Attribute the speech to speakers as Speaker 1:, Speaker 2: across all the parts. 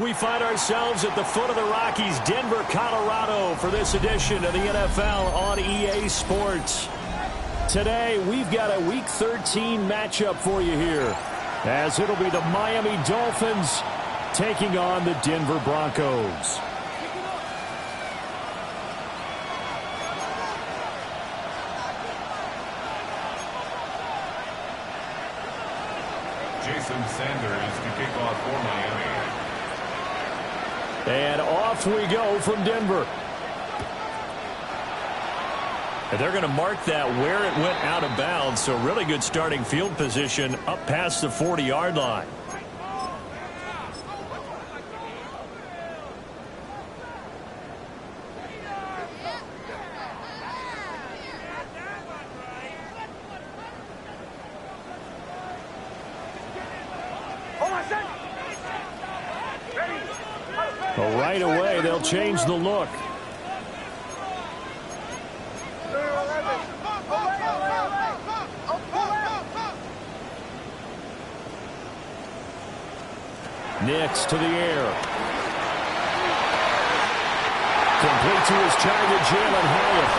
Speaker 1: We find ourselves at the foot of the Rockies, Denver, Colorado, for this edition of the NFL on EA Sports. Today, we've got a Week 13 matchup for you here, as it'll be the Miami Dolphins taking on the Denver Broncos.
Speaker 2: Jason Sanders to kick off for Miami.
Speaker 1: And off we go from Denver. And they're going to mark that where it went out of bounds, so really good starting field position up past the 40-yard line. Well, right away, they'll change the look. Nix to the air. Complete to his target, Jalen Hyatt.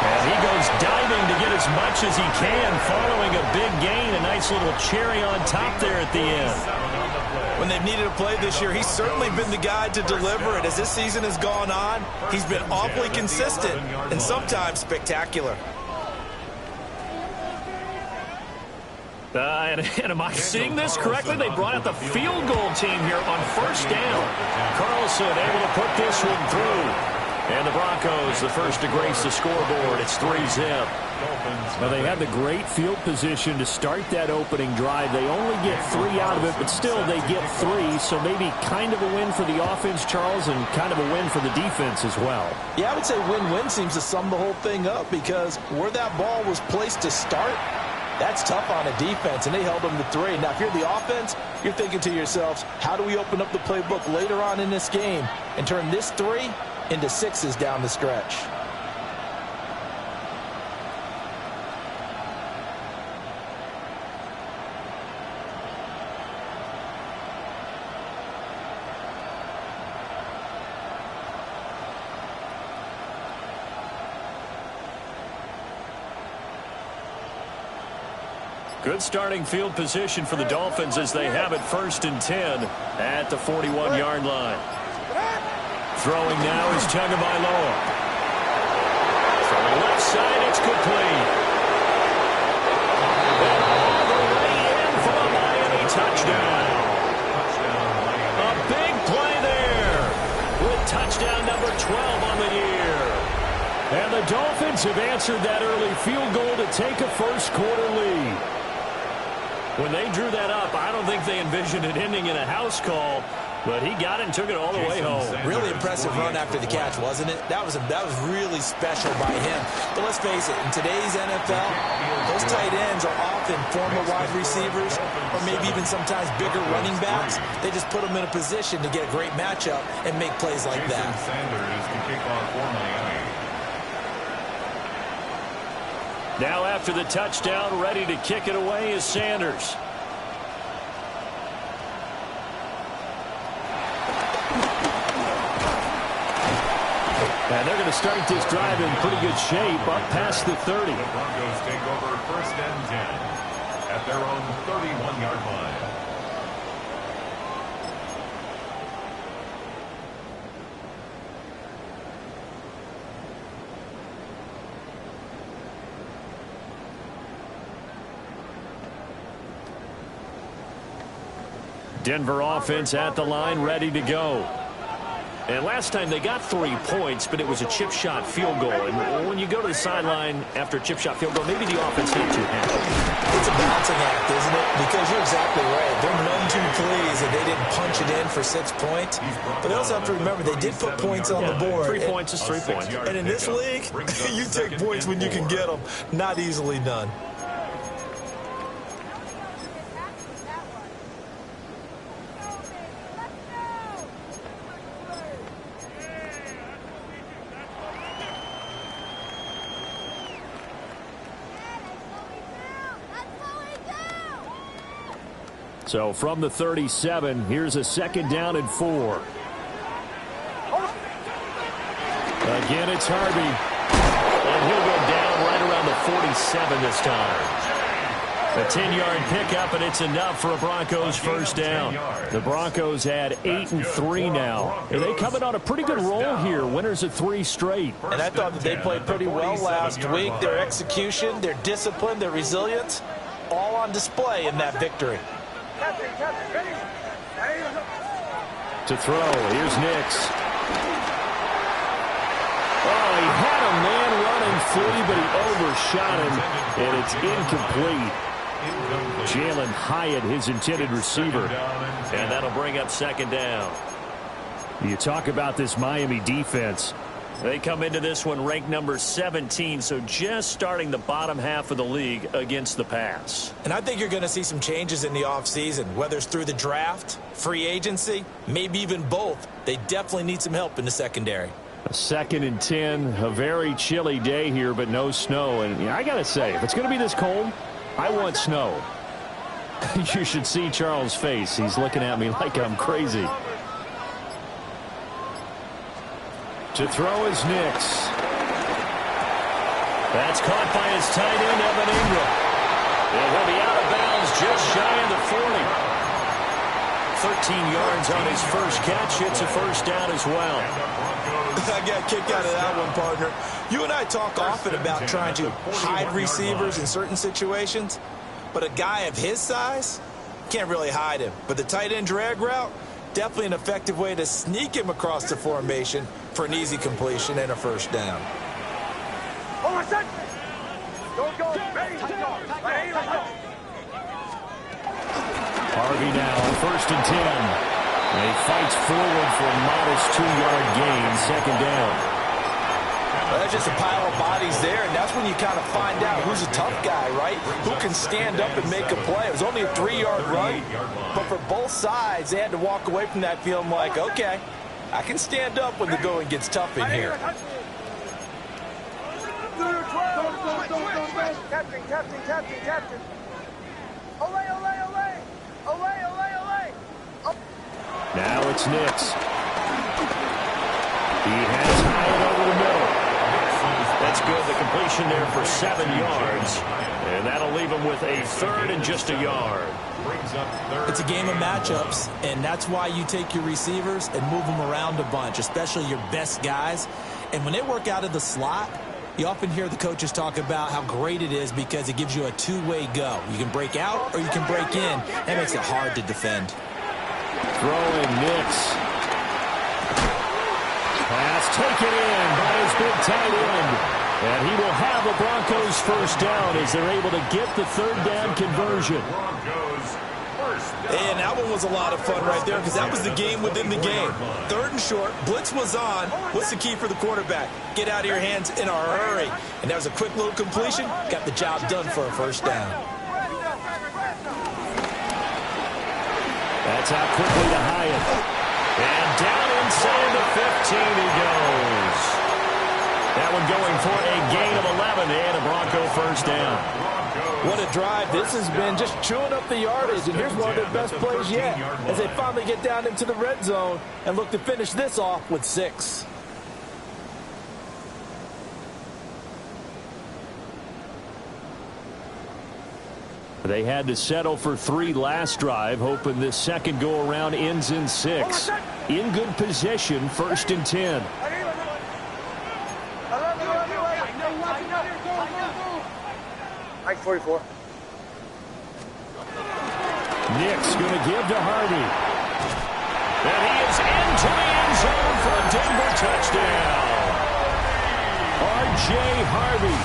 Speaker 1: And he goes diving to get as much as he can, following a big gain. A nice little cherry on top there at the end.
Speaker 3: When they've needed a play this year, he's certainly been the guy to deliver it. As this season has gone on, he's been awfully consistent and sometimes spectacular.
Speaker 1: And am I seeing this correctly? They brought out the field goal team here on first down. Carlson able to put this one through. And the Broncos, the first to grace the scoreboard. It's 3-zip. Well, they had the great field position to start that opening drive. They only get 3 out of it, but still they get 3. So maybe kind of a win for the offense, Charles, and kind of a win for the defense as well.
Speaker 3: Yeah, I would say win-win seems to sum the whole thing up, because where that ball was placed to start, that's tough on a defense, and they held them to 3. Now, if you're the offense, you're thinking to yourselves, how do we open up the playbook later on in this game and turn this 3 into 6s down the stretch?
Speaker 1: Good starting field position for the Dolphins as they have it 1st and 10 at the 41-yard line. Throwing now is Tagovailoa. From the left side, it's complete. And all the way in for a Miami touchdown. A big play there with touchdown number 12 on the year. And the Dolphins have answered that early field goal to take a first-quarter lead. When they drew that up, I don't think they envisioned it ending in a house call, but he got it and took it all the way home.
Speaker 3: Really impressive run after the catch, wasn't it? That was really special by him. But let's face it, in today's NFL, those tight ends are often former wide receivers or maybe even sometimes bigger running backs. They just put them in a position to get a great matchup and make plays like that.
Speaker 2: Sanders to kick off for Miami.
Speaker 1: Now after the touchdown, ready to kick it away is Sanders. And they're going to start this drive in pretty good shape up past the 30.
Speaker 2: The Broncos take over 1st and 10 at their own 31-yard line.
Speaker 1: Denver offense at the line, ready to go. And last time they got 3 points, but it was a chip shot field goal. And when you go to the sideline after a chip shot field goal, maybe the offense ain't too happy.
Speaker 3: It's a balancing act, isn't it? Because you're exactly right. They're none too pleased that they didn't punch it in for 6 points. But they also have to remember they did put points on the board.
Speaker 1: 3 points is 3 points.
Speaker 3: And in this league, you take points when you can get them. Not easily done.
Speaker 1: So from the 37, here's a 2nd down and 4. Again, it's Harvey. And he'll go down right around the 47 this time. A 10-yard pickup, and it's enough for a Broncos first down. The Broncos had 8-3 now. And they coming on a pretty good roll here. Winners of 3 straight.
Speaker 3: And I thought that they played pretty well last week. Their execution, their discipline, their resilience, all on display in that victory.
Speaker 1: To throw, here's Nix. Oh, he had a man running free, but he overshot him, and it's incomplete. Jalen Hyatt, his intended receiver. And that'll bring up 2nd down. You talk about this Miami defense. They come into this one ranked number 17, so just starting the bottom half of the league against the pass.
Speaker 3: And I think you're going to see some changes in the offseason, whether it's through the draft, free agency, maybe even both. They definitely need some help in the secondary.
Speaker 1: A 2nd and 10, a very chilly day here, but no snow. And I got to say, if it's going to be this cold, I want snow. You should see Charles' face. He's looking at me like I'm crazy. To throw is Nix. That's caught by his tight end, Evan Ingram. And he'll be out of bounds just shy of the 40. 13 yards on his first catch. It's a first down as well.
Speaker 3: I got a kick out of that one, partner. You and I talk often about trying to hide receivers in certain situations, but a guy of his size can't really hide him. But the tight end drag route, definitely an effective way to sneak him across the formation for an easy completion and a first down.
Speaker 1: Harvey now, 1st and 10. And he fights forward for a modest 2-yard gain, 2nd down.
Speaker 3: Well, that's just a pile of bodies there, and that's when you kind of find out who's a tough guy, right? Who can stand up and make a play. It was only a 3-yard run, but for both sides, they had to walk away from that feeling like, okay, I can stand up when the going gets tough in here.
Speaker 4: Captain. Olay.
Speaker 1: Now it's Nix. He has Hyatt over the middle. That's good. The completion there for 7 yards. And that'll leave him with a 3rd and just a yard.
Speaker 3: It's a game of matchups, and that's why you take your receivers and move them around a bunch, especially your best guys. And when they work out of the slot, you often hear the coaches talk about how great it is because it gives you a two-way go. You can break out or you can break in. That makes it hard to defend.
Speaker 1: Throwing Nix. Pass taken in by his big tight end. And he will have the Broncos first down as they're able to get the 3rd down conversion.
Speaker 3: And that one was a lot of fun right there because that was the game within the game. 3rd and short, blitz was on. What's the key for the quarterback? Get out of your hands in a hurry. And that was a quick little completion. Got the job done for a first down.
Speaker 1: That's out quickly to Hyatt. And down inside the 15 he goes. That one going for a gain of 11 and a Bronco first down.
Speaker 3: What a drive. This has been just chewing up the yardage, and here's one of their best plays yet as they finally get down into the red zone and look to finish this off with 6.
Speaker 1: They had to settle for 3 last drive, hoping this second go-around ends in 6. In good position, 1st and 10.
Speaker 4: Mike 44.
Speaker 1: Nix going to give to Harvey. And he is into the end zone for a Denver touchdown. R.J. Harvey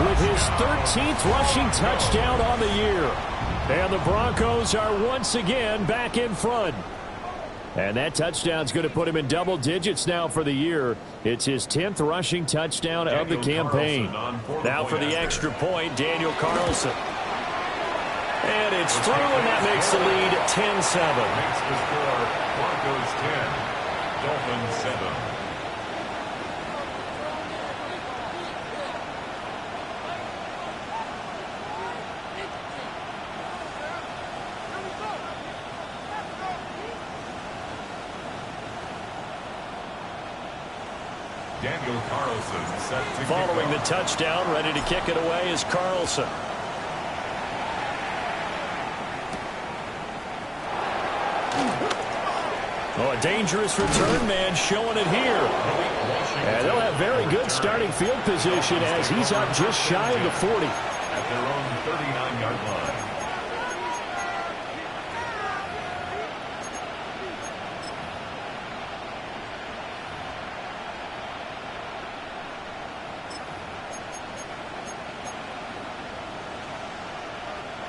Speaker 1: with his 13th rushing touchdown on the year. And the Broncos are once again back in front. And that touchdown's going to put him in double digits now for the year. It's his 10th rushing touchdown of the campaign. Now for the extra point, Daniel Carlson. And it's through, and that makes the lead 10-7.
Speaker 2: Makes the score Broncos 10, Dolphins 7. Daniel Carlson set to
Speaker 1: Following the touchdown, ready to kick it away is Carlson. Oh, a dangerous return man showing it here. And they'll have very good starting field position as he's up just shy of the 40.
Speaker 2: At their own 39-yard line.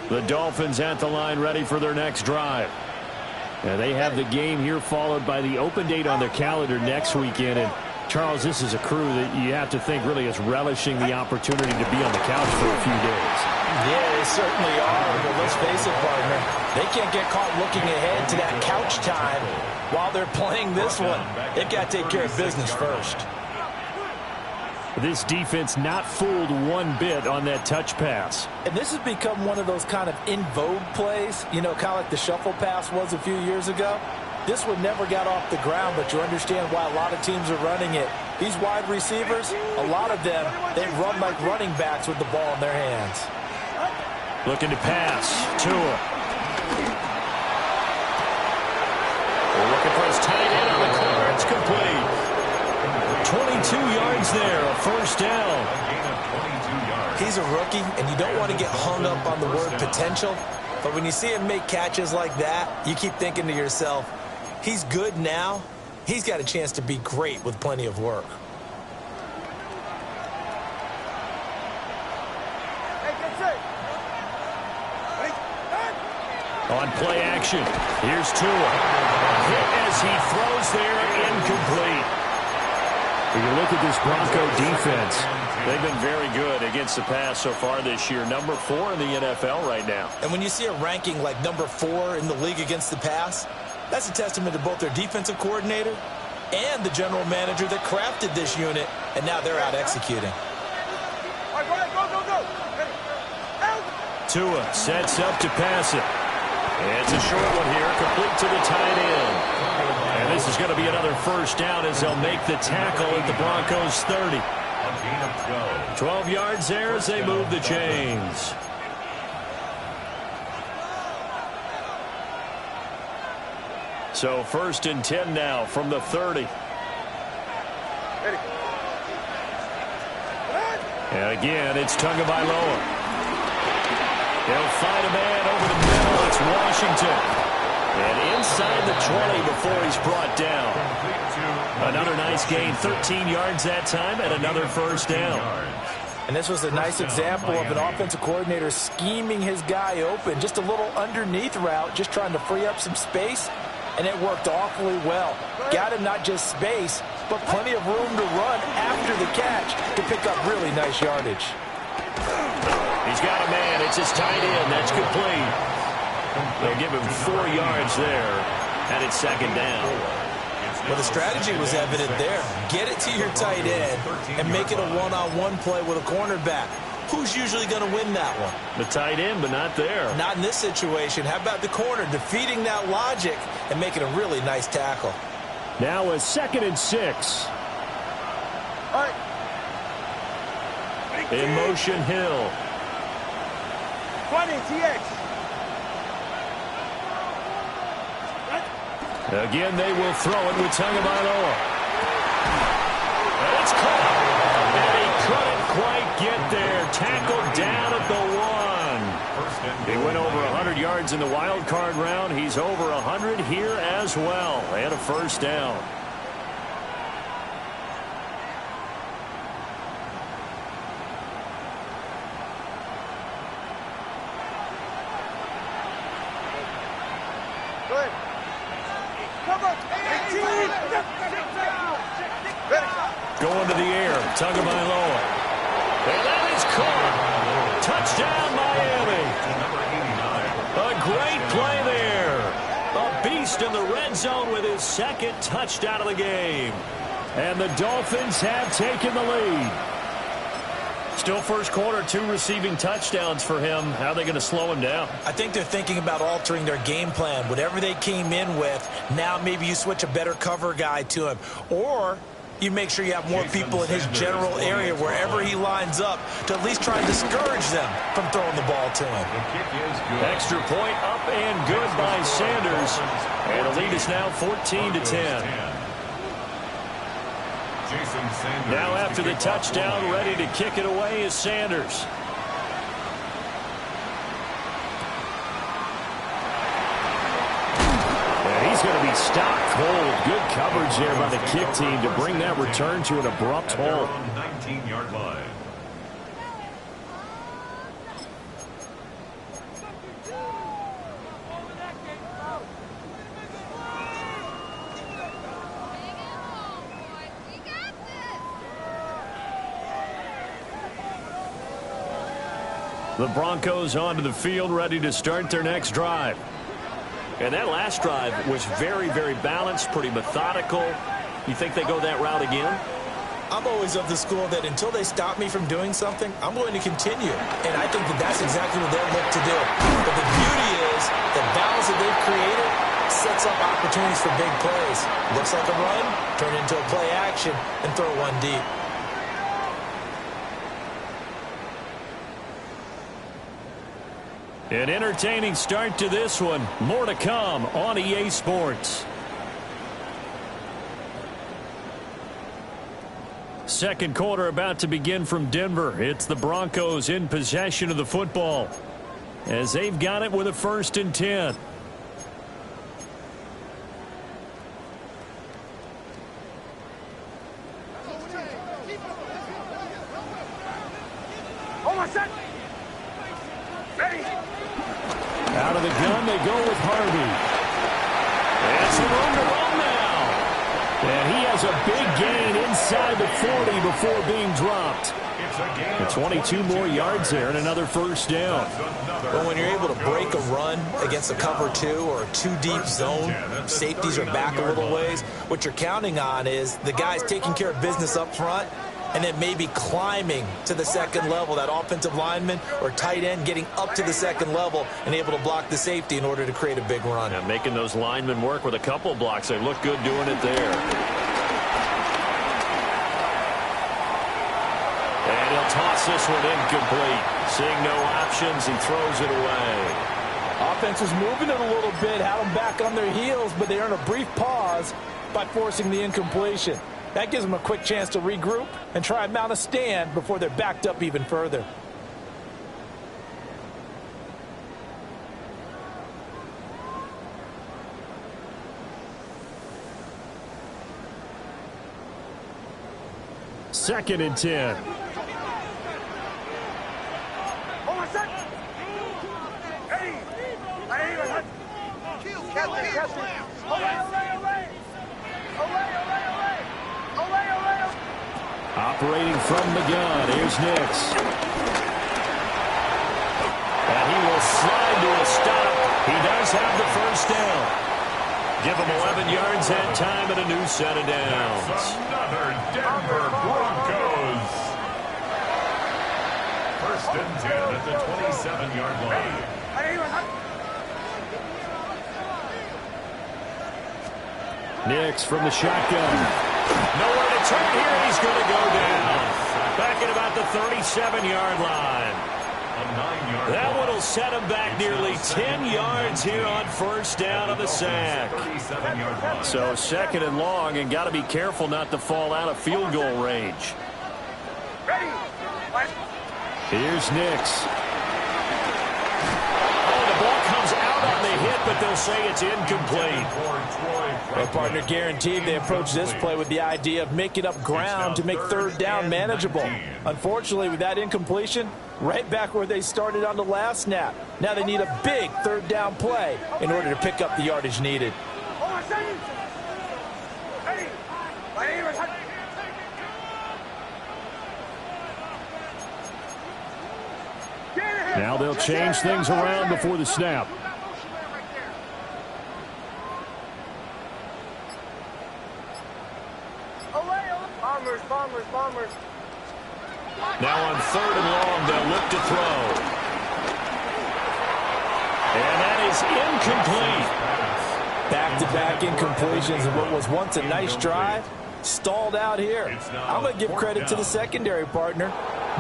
Speaker 1: The Dolphins at the line ready for their next drive. Now they have the game here followed by the open date on their calendar next weekend. And Charles, this is a crew that you have to think really is relishing the opportunity to be on the couch for a few days.
Speaker 3: Yeah, they certainly are. But let's face it, partner, they can't get caught looking ahead to that couch time while they're playing this one. They've got to take care of business first.
Speaker 1: This defense not fooled one bit on that touch pass.
Speaker 3: And this has become one of those kind of in vogue plays, you know, kind of like the shuffle pass was a few years ago. This one never got off the ground, but you understand why a lot of teams are running it. These wide receivers, a lot of them, they run like running backs with the ball in their hands.
Speaker 1: Looking to pass. Tua. We're looking for his tight end on the corner. It's complete. 22 yards there, a first down.
Speaker 3: He's a rookie, and you don't want to get hung up on the word potential. But when you see him make catches like that, you keep thinking to yourself, he's good now. He's got a chance to be great with plenty of work.
Speaker 1: On play action, here's Tua. Hit as he throws there, incomplete. When you look at this Bronco defense, they've been very good against the pass so far this year. Number 4 in the NFL right now.
Speaker 3: And when you see a ranking like number 4 in the league against the pass, that's a testament to both their defensive coordinator and the general manager that crafted this unit, and now they're out executing.
Speaker 4: All right, go.
Speaker 1: Tua sets up to pass it. It's a short one here, complete to the tight end. And this is going to be another first down as they'll make the tackle at the Broncos' 30. 12 yards there as they move the chains. So 1st and 10 now from the 30. And again, it's Tagovailoa. They'll find a man over the middle. It's Washington. And inside the 20 before he's brought down. Another nice gain, 13 yards that time, and another first down.
Speaker 3: And this was a nice example of an offensive coordinator scheming his guy open. Just a little underneath route, just trying to free up some space, and it worked awfully well. Got him not just space, but plenty of room to run after the catch to pick up really nice yardage.
Speaker 1: He's got a man. It's his tight end. That's complete. They'll give him 4 yards there, and it's 2nd down.
Speaker 3: Well, the strategy was evident there. Get it to your tight end and make it a one-on-one play with a cornerback. Who's usually going to win that one?
Speaker 1: The tight end, but not there.
Speaker 3: Not in this situation. How about the corner defeating that logic and making a really nice tackle?
Speaker 1: Now a 2nd and 6.
Speaker 4: All right.
Speaker 1: In motion, Hill.
Speaker 4: 20, TX.
Speaker 1: Again, they will throw it with Tagovailoa. And it's caught. And he couldn't quite get there. Tackled down at the 1. He went over 100 yards in the wild card round. He's over 100 here as well. And a first down. Going to the air, Tagovailoa. And that is caught. Touchdown, Miami. A great play there. A beast in the red zone with his 2nd touchdown of the game. And the Dolphins have taken the lead. Still first quarter, 2 receiving touchdowns for him. How are they going to slow him down?
Speaker 3: I think they're thinking about altering their game plan. Whatever they came in with, now maybe you switch a better cover guy to him. Or you make sure you have more people in his general area wherever he lines up to at least try and discourage them from throwing the ball to him.
Speaker 1: Extra point up and good by Sanders. And the lead is now 14-10. Now after the touchdown, ready to kick it away is Sanders. And he's going to be stopped cold. Good coverage there by the kick team to bring that return to an abrupt halt.
Speaker 2: 19-yard line.
Speaker 1: The Broncos onto the field, ready to start their next drive. And that last drive was very, very balanced, pretty methodical. You think they go that route again?
Speaker 3: I'm always of the school that until they stop me from doing something, I'm going to continue. And I think that that's exactly what they'll look to do. But the beauty is the balance that they've created sets up opportunities for big plays. Looks like a run, turn into a play action, and throw one deep.
Speaker 1: An entertaining start to this one. More to come on EA Sports. Second quarter about to begin from Denver. It's the Broncos in possession of the football as they've got it with a 1st and 10. Out of the gun, they go with Harvey. It's a run to run now. And he has a big gain inside the 40 before being dropped. And 22 more yards there and another 1st down.
Speaker 3: Well, when you're able to break a run against a cover 2 or a 2-deep zone, safeties are back a little ways. What you're counting on is the guys taking care of business up front and then maybe climbing to the second level, that offensive lineman or tight end getting up to the second level and able to block the safety in order to create a big run.
Speaker 1: And making those linemen work with a couple blocks. They look good doing it there. And he'll toss this one incomplete. Seeing no options, he throws it away.
Speaker 3: Offense was moving it a little bit, had them back on their heels, but they earn a brief pause by forcing the incompletion. That gives them a quick chance to regroup and try and mount a stand before they're backed up even further.
Speaker 1: Second and 10. Operating from the gun, here's Nix. And he will slide to a stop. He does have the 1st down. Give him 11 yards that time and a new set of downs.
Speaker 2: That's another Denver Broncos. 1st and 10 at the 27-yard line.
Speaker 1: Nix from the shotgun. Nowhere to turn here. He's going to go down. Back at about the 37-yard line. That one will set him back nearly 10 yards here on 1st down on the sack. So 2nd and long, and got to be careful not to fall out of field goal range. Here's Nix. Oh, the ball comes out on the hit, but they'll say it's incomplete.
Speaker 3: Well, partner, guaranteed they approach this play with the idea of making up ground to make 3rd down manageable. Unfortunately, with that incompletion, right back where they started on the last snap. Now they need a big 3rd down play in order to pick up the yardage needed.
Speaker 1: Now they'll change things around before the snap.
Speaker 4: Bombers.
Speaker 1: Now on 3rd and long, they'll look to throw. And that is incomplete.
Speaker 3: Back-to-back incompletions of what was once a nice drive stalled out here. I'm going to give credit to the secondary partner.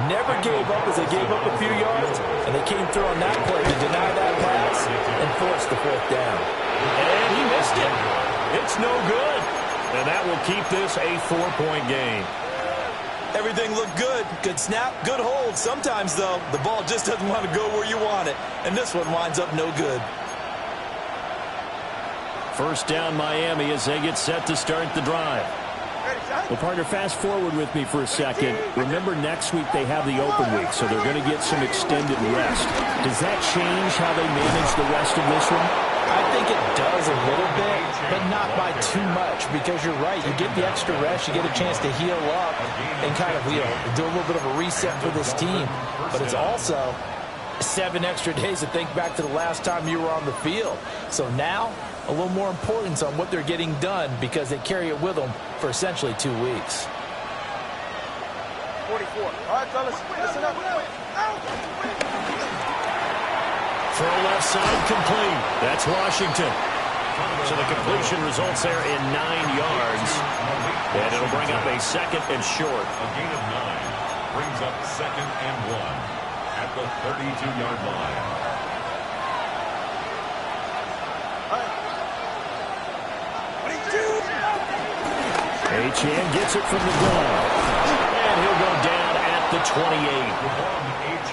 Speaker 3: Never gave up as they gave up a few yards, and they came through on that play to deny that pass and force the fourth down.
Speaker 1: And he missed it. It's no good. And that will keep this a 4-point game.
Speaker 3: Everything looked good. Good snap, good hold. Sometimes, though, the ball just doesn't want to go where you want it. And this one winds up no good.
Speaker 1: First down, Miami, as they get set to start the drive.
Speaker 5: Well, partner, fast forward with me for a second. Remember, next week they have the open week, so they're going to get some extended rest. Does that change how they manage the rest of this one?
Speaker 3: I think it does a little bit, but not by too much, because you're right. You get the extra rest, you get a chance to heal up and kind of, do a little bit of a reset for this team. But it's also 7 extra days to think back to the last time you were on the field. So now, a little more importance on what they're getting done because they carry it with them for essentially 2 weeks.
Speaker 4: 44. All right, fellas, listen up.
Speaker 1: Throw left side complete. That's Washington. So the completion results there in 9 yards. And it'll bring up a second and short.
Speaker 2: A gain of 9 brings up 2nd and 1 at the 32-yard line.
Speaker 1: Achane gets it from the gun. And he'll go down at the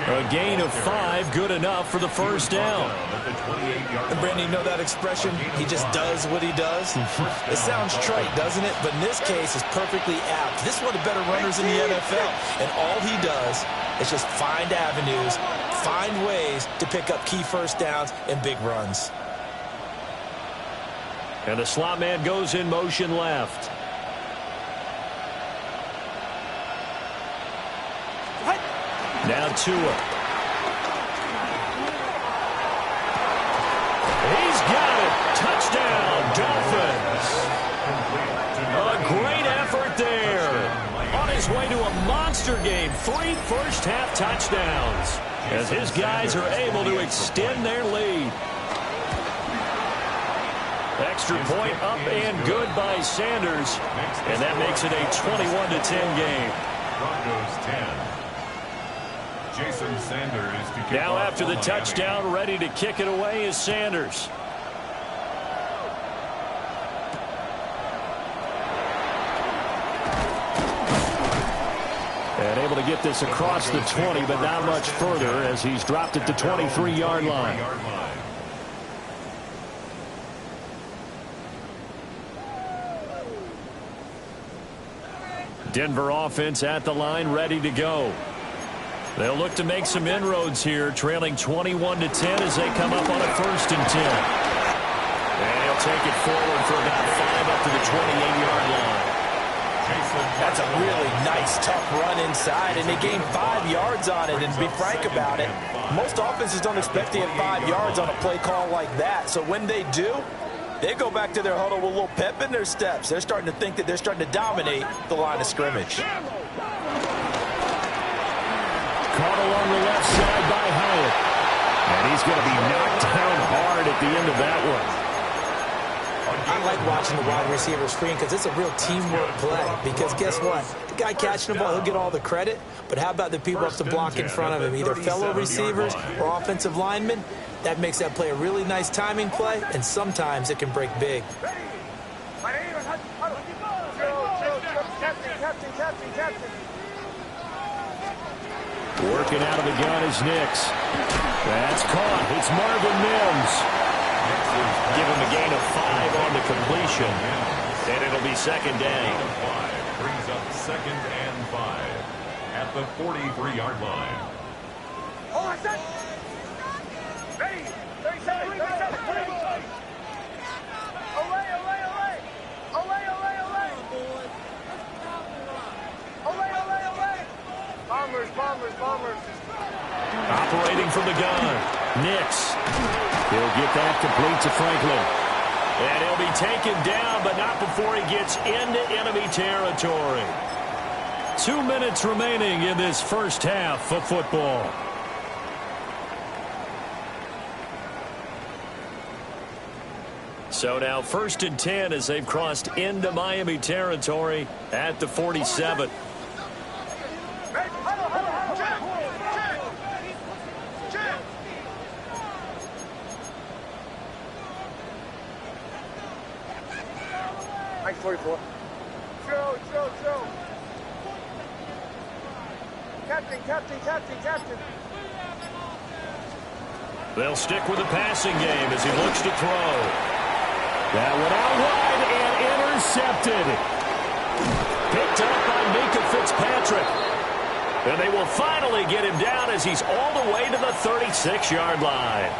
Speaker 1: 28. A gain of 5, good enough for the first down.
Speaker 3: And Brandon, you know that expression? He just does what he does. It sounds trite, doesn't it? But in this case, it's perfectly apt. This is one of the better runners in the NFL. And all he does is just find avenues, find ways to pick up key first downs and big runs.
Speaker 1: And the slot man goes in motion left. Now Tua. He's got it. Touchdown, Dolphins. A great effort there. On his way to a monster game. 3 first-half touchdowns. As his guys are able to extend their lead. Extra point up and good by Sanders. And that makes it a 21-10 game.
Speaker 2: Broncos 10. Jason Sanders to kick
Speaker 1: now
Speaker 2: off
Speaker 1: after the
Speaker 2: Miami.
Speaker 1: touchdown, ready to kick it away is Sanders. And able to get this across the 20, but not much further as he's dropped it to 23-yard line. Denver offense at the line, ready to go. They'll look to make some inroads here, trailing 21-10 as they come up on a 1st and 10. And he'll take it forward for about 5 up to the 28-yard line.
Speaker 3: That's a really nice, tough run inside, and they gained 5 yards on it. And to be frank about it, most offenses don't expect to get 5 yards on a play call like that. So when they do, they go back to their huddle with a little pep in their steps. They're starting to think that they're starting to dominate the line of scrimmage.
Speaker 1: Caught along the left side by Hyatt. And he's going to be knocked down hard at the end of that one.
Speaker 3: I like watching the wide receiver screen because it's a real teamwork play. Because guess what? The guy catching the ball, he'll get all the credit. But how about the people up to block in front of him? Either fellow receivers or offensive linemen. That makes that play a really nice timing play. And sometimes it can break big.
Speaker 1: Working out of the gun is Nix. That's caught. It's Marvin Mims. Give him a gain of 5 on the completion. And it'll be 2nd down.
Speaker 2: 5 brings up 2nd and 5 at the 43-yard line.
Speaker 4: Oh, I said. Ready. 37, 37, 30. Olay, olay, olay. Olay, olay, olay. Olay, olay, olay. Bombers, bombers, bombers.
Speaker 1: Operating from the gun. Nix. He'll get that complete to Franklin. And he'll be taken down, but not before he gets into enemy territory. 2 minutes remaining in this first half of football. So now 1st and 10 as they've crossed into Miami territory at the 47.
Speaker 4: Mike 44. Joe. Captain.
Speaker 1: They'll stick with the passing game as he looks to throw. That one out wide and intercepted. Picked up by Mika Fitzpatrick. And they will finally get him down as he's all the way to the 36-yard line.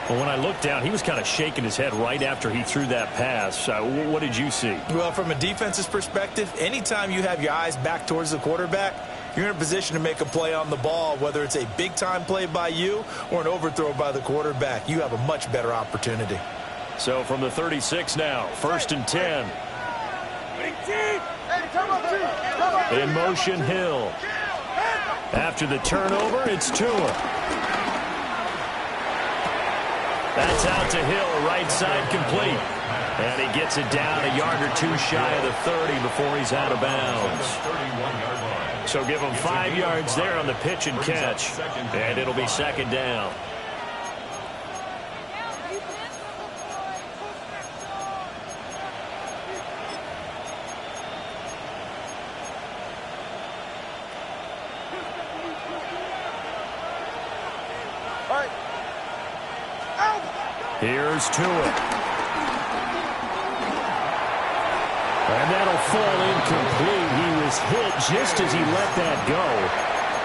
Speaker 1: Well, when I looked down, he was kind of shaking his head right after he threw that pass. What did you see?
Speaker 3: Well, from a defense's perspective, anytime you have your eyes back towards the quarterback, you're in a position to make a play on the ball, whether it's a big-time play by you or an overthrow by the quarterback. You have a much better opportunity.
Speaker 1: So from the 36 now, 1st and 10. In motion, Hill. After the turnover, it's Tua. That's out to Hill, right side complete. And he gets it down a yard or two shy of the 30 before he's out of bounds. So give him 5 yards there on the pitch and catch. And it'll be 2nd down. Here's Tua. And that'll fall incomplete. He was hit just as he let that go.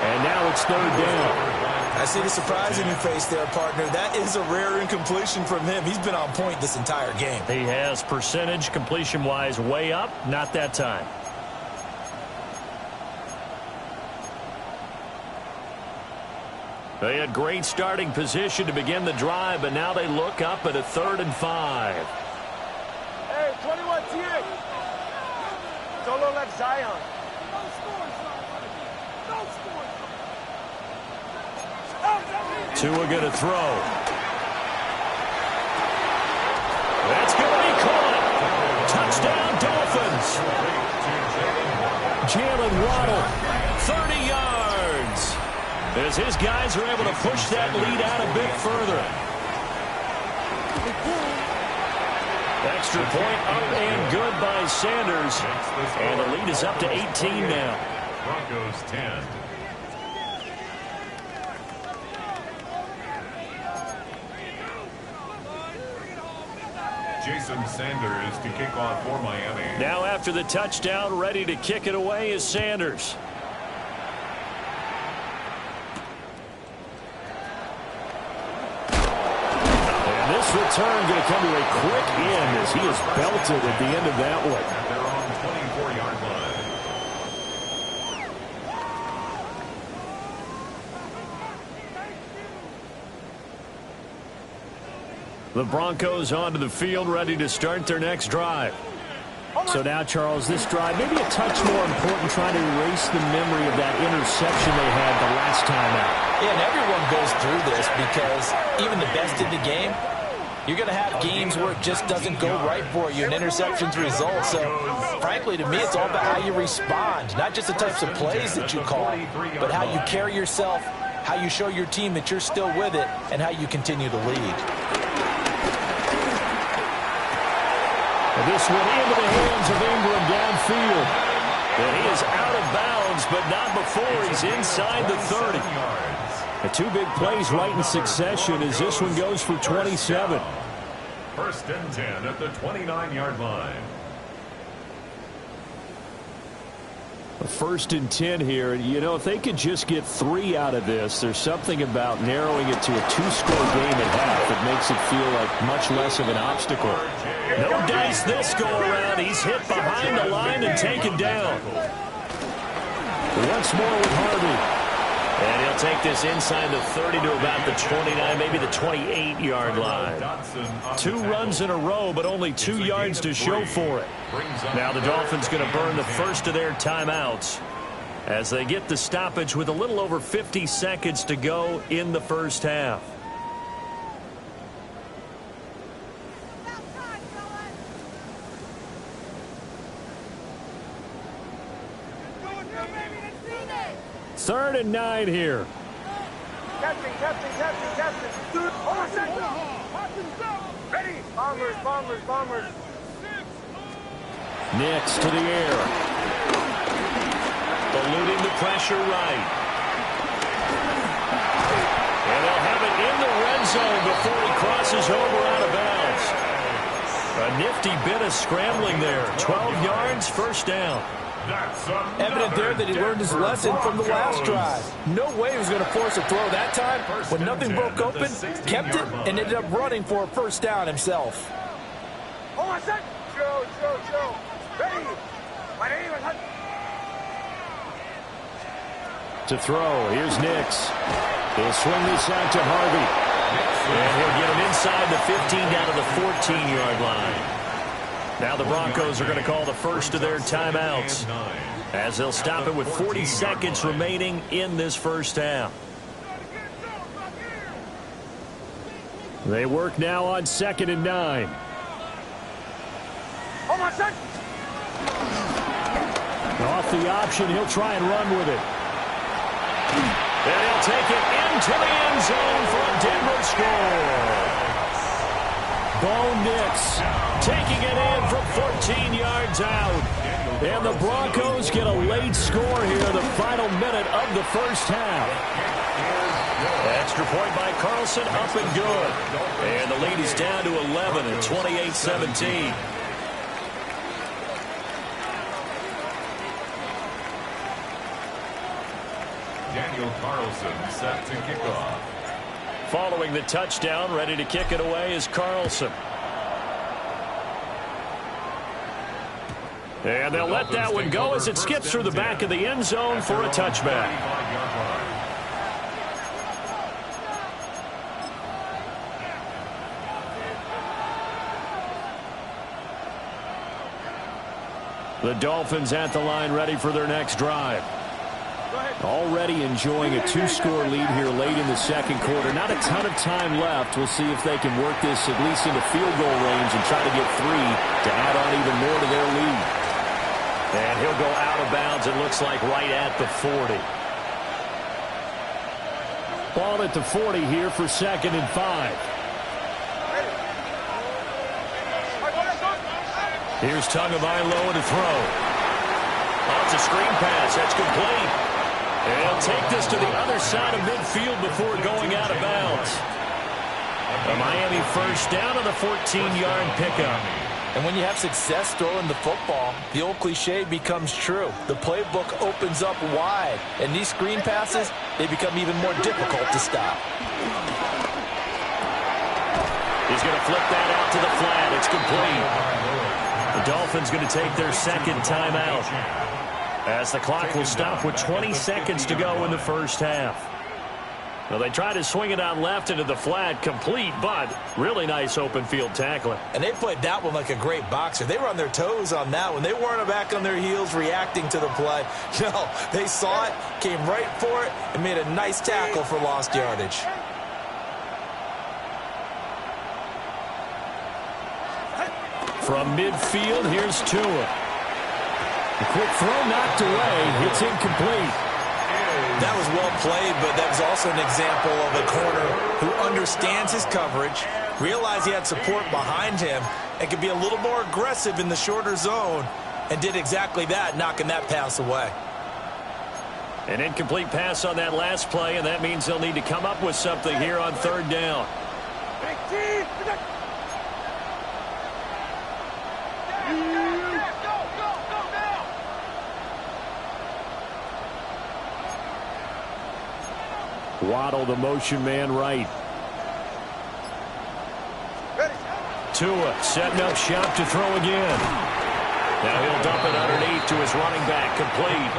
Speaker 1: And now it's 3rd down.
Speaker 3: I see the surprise in your face there, partner. That is a rare incompletion from him. He's been on point this entire game.
Speaker 1: He has percentage completion-wise way up. Not that time. They had great starting position to begin the drive, but now they look up at a 3rd and 5.
Speaker 4: Hey, 21 T8. Solo left Zion.
Speaker 1: Tua going to throw. That's going to be caught. Touchdown, Dolphins. Jalen Waddle, 30 yards. As his guys are able to push that lead out a bit further. Extra point up and good by Sanders. And the lead is up to 18 now.
Speaker 2: Broncos 10. Jason Sanders to kick off for Miami.
Speaker 1: Now after the touchdown, ready to kick it away is Sanders. This return going to come to a quick end as he is belted at the end of that one.
Speaker 2: They're on 24-yard line.
Speaker 1: The Broncos onto the field, ready to start their next drive.
Speaker 5: So now, Charles, this drive maybe a touch more important, trying to erase the memory of that interception they had the last time out.
Speaker 3: Yeah, and everyone goes through this because even the best in the game, you're going to have games where it just doesn't go right for you, and interceptions result. So, frankly, to me, it's all about how you respond, not just the types of plays that you call, but how you carry yourself, how you show your team that you're still with it, and how you continue to lead.
Speaker 1: And this one into the hands of Ingram downfield. And he is out of bounds, but not before he's inside the 30.
Speaker 5: The 2 big plays right in succession as this one goes for 27.
Speaker 2: 1st and 10 at the 29-yard line.
Speaker 5: A 1st and 10 here. You know, if they could just get 3 out of this, there's something about narrowing it to a 2-score game at half that makes it feel like much less of an obstacle.
Speaker 1: No dice this go around. He's hit behind the line and taken down. Once more with Harvey. And he'll take this inside the 30 to about the 29, maybe the 28-yard line. 2 runs in a row, but only 2 yards to show for it. Now the Dolphins going to burn the first of their timeouts as they get the stoppage with a little over 50 seconds to go in the first half.
Speaker 5: 3rd and 9 here.
Speaker 4: Captain. Ready. Bombers.
Speaker 1: Nix to the air. Eluding the pressure right. And they'll have it in the red zone before he crosses over out of bounds. A nifty bit of scrambling there. 12 yards, first down.
Speaker 3: Evident there that he learned his lesson from the last drive. No way he was going to force a throw that time. When nothing broke open, kept it, and ended up running for a first down himself.
Speaker 4: Show. Ready.
Speaker 5: To throw, here's Nix. He'll swing this out to Harvey.
Speaker 1: And he'll get him inside the 15 down to the 14-yard line. Now the Broncos are going to call the first of their timeouts as they'll stop it with 40 seconds remaining in this first half.
Speaker 5: They work now on 2nd and 9. Off the option, he'll try and run with it.
Speaker 1: And he'll take it into the end zone for a Denver score. Bo Nix taking it in from 14 yards out. And the Broncos get a late score here, the final minute of the first half. Extra point by Carlson, up and good. And the lead is down to 11 at 28-17.
Speaker 2: Daniel Carlson set to kick off.
Speaker 1: Following the touchdown, ready to kick it away is Carlson. And they'll let that one go as it skips through the back of the end zone for a touchback. The Dolphins at the line ready for their next drive.
Speaker 5: Already enjoying a 2-score lead here late in the second quarter. Not a ton of time left. We'll see if they can work this at least into field goal range and try to get 3 to add on even more to their lead.
Speaker 1: And he'll go out of bounds, it looks like, right at the 40.
Speaker 5: Ball at the 40 here for 2nd and 5.
Speaker 1: Here's Tagovailoa to throw. Oh, it's a screen pass. That's complete. And he'll take this to the other side of midfield before going out of bounds. A Miami first down on the 14-yard pickup.
Speaker 3: And when you have success throwing the football, the old cliche becomes true. The playbook opens up wide. And these screen passes, they become even more difficult to stop.
Speaker 1: He's going to flip that out to the flat. It's complete. The Dolphins going to take their second timeout as the clock will stop with 20 seconds to go in the first half. Well, they try to swing it out left into the flat, complete, but really nice open field tackling.
Speaker 3: And they played that one like a great boxer. They were on their toes on that one. They weren't back on their heels reacting to the play. No, they saw it, came right for it, and made a nice tackle for lost yardage.
Speaker 1: From midfield, here's Tua. A quick throw knocked away. It's incomplete.
Speaker 3: That was well played, but that was also an example of a corner who understands his coverage, realized he had support behind him, and could be a little more aggressive in the shorter zone, and did exactly that, knocking that pass away.
Speaker 1: An incomplete pass on that last play, and that means they'll need to come up with something here on 3rd down.
Speaker 5: Waddle, the motion man right.
Speaker 1: Tua setting up shop to throw again. Now he'll dump it underneath to his running back, complete.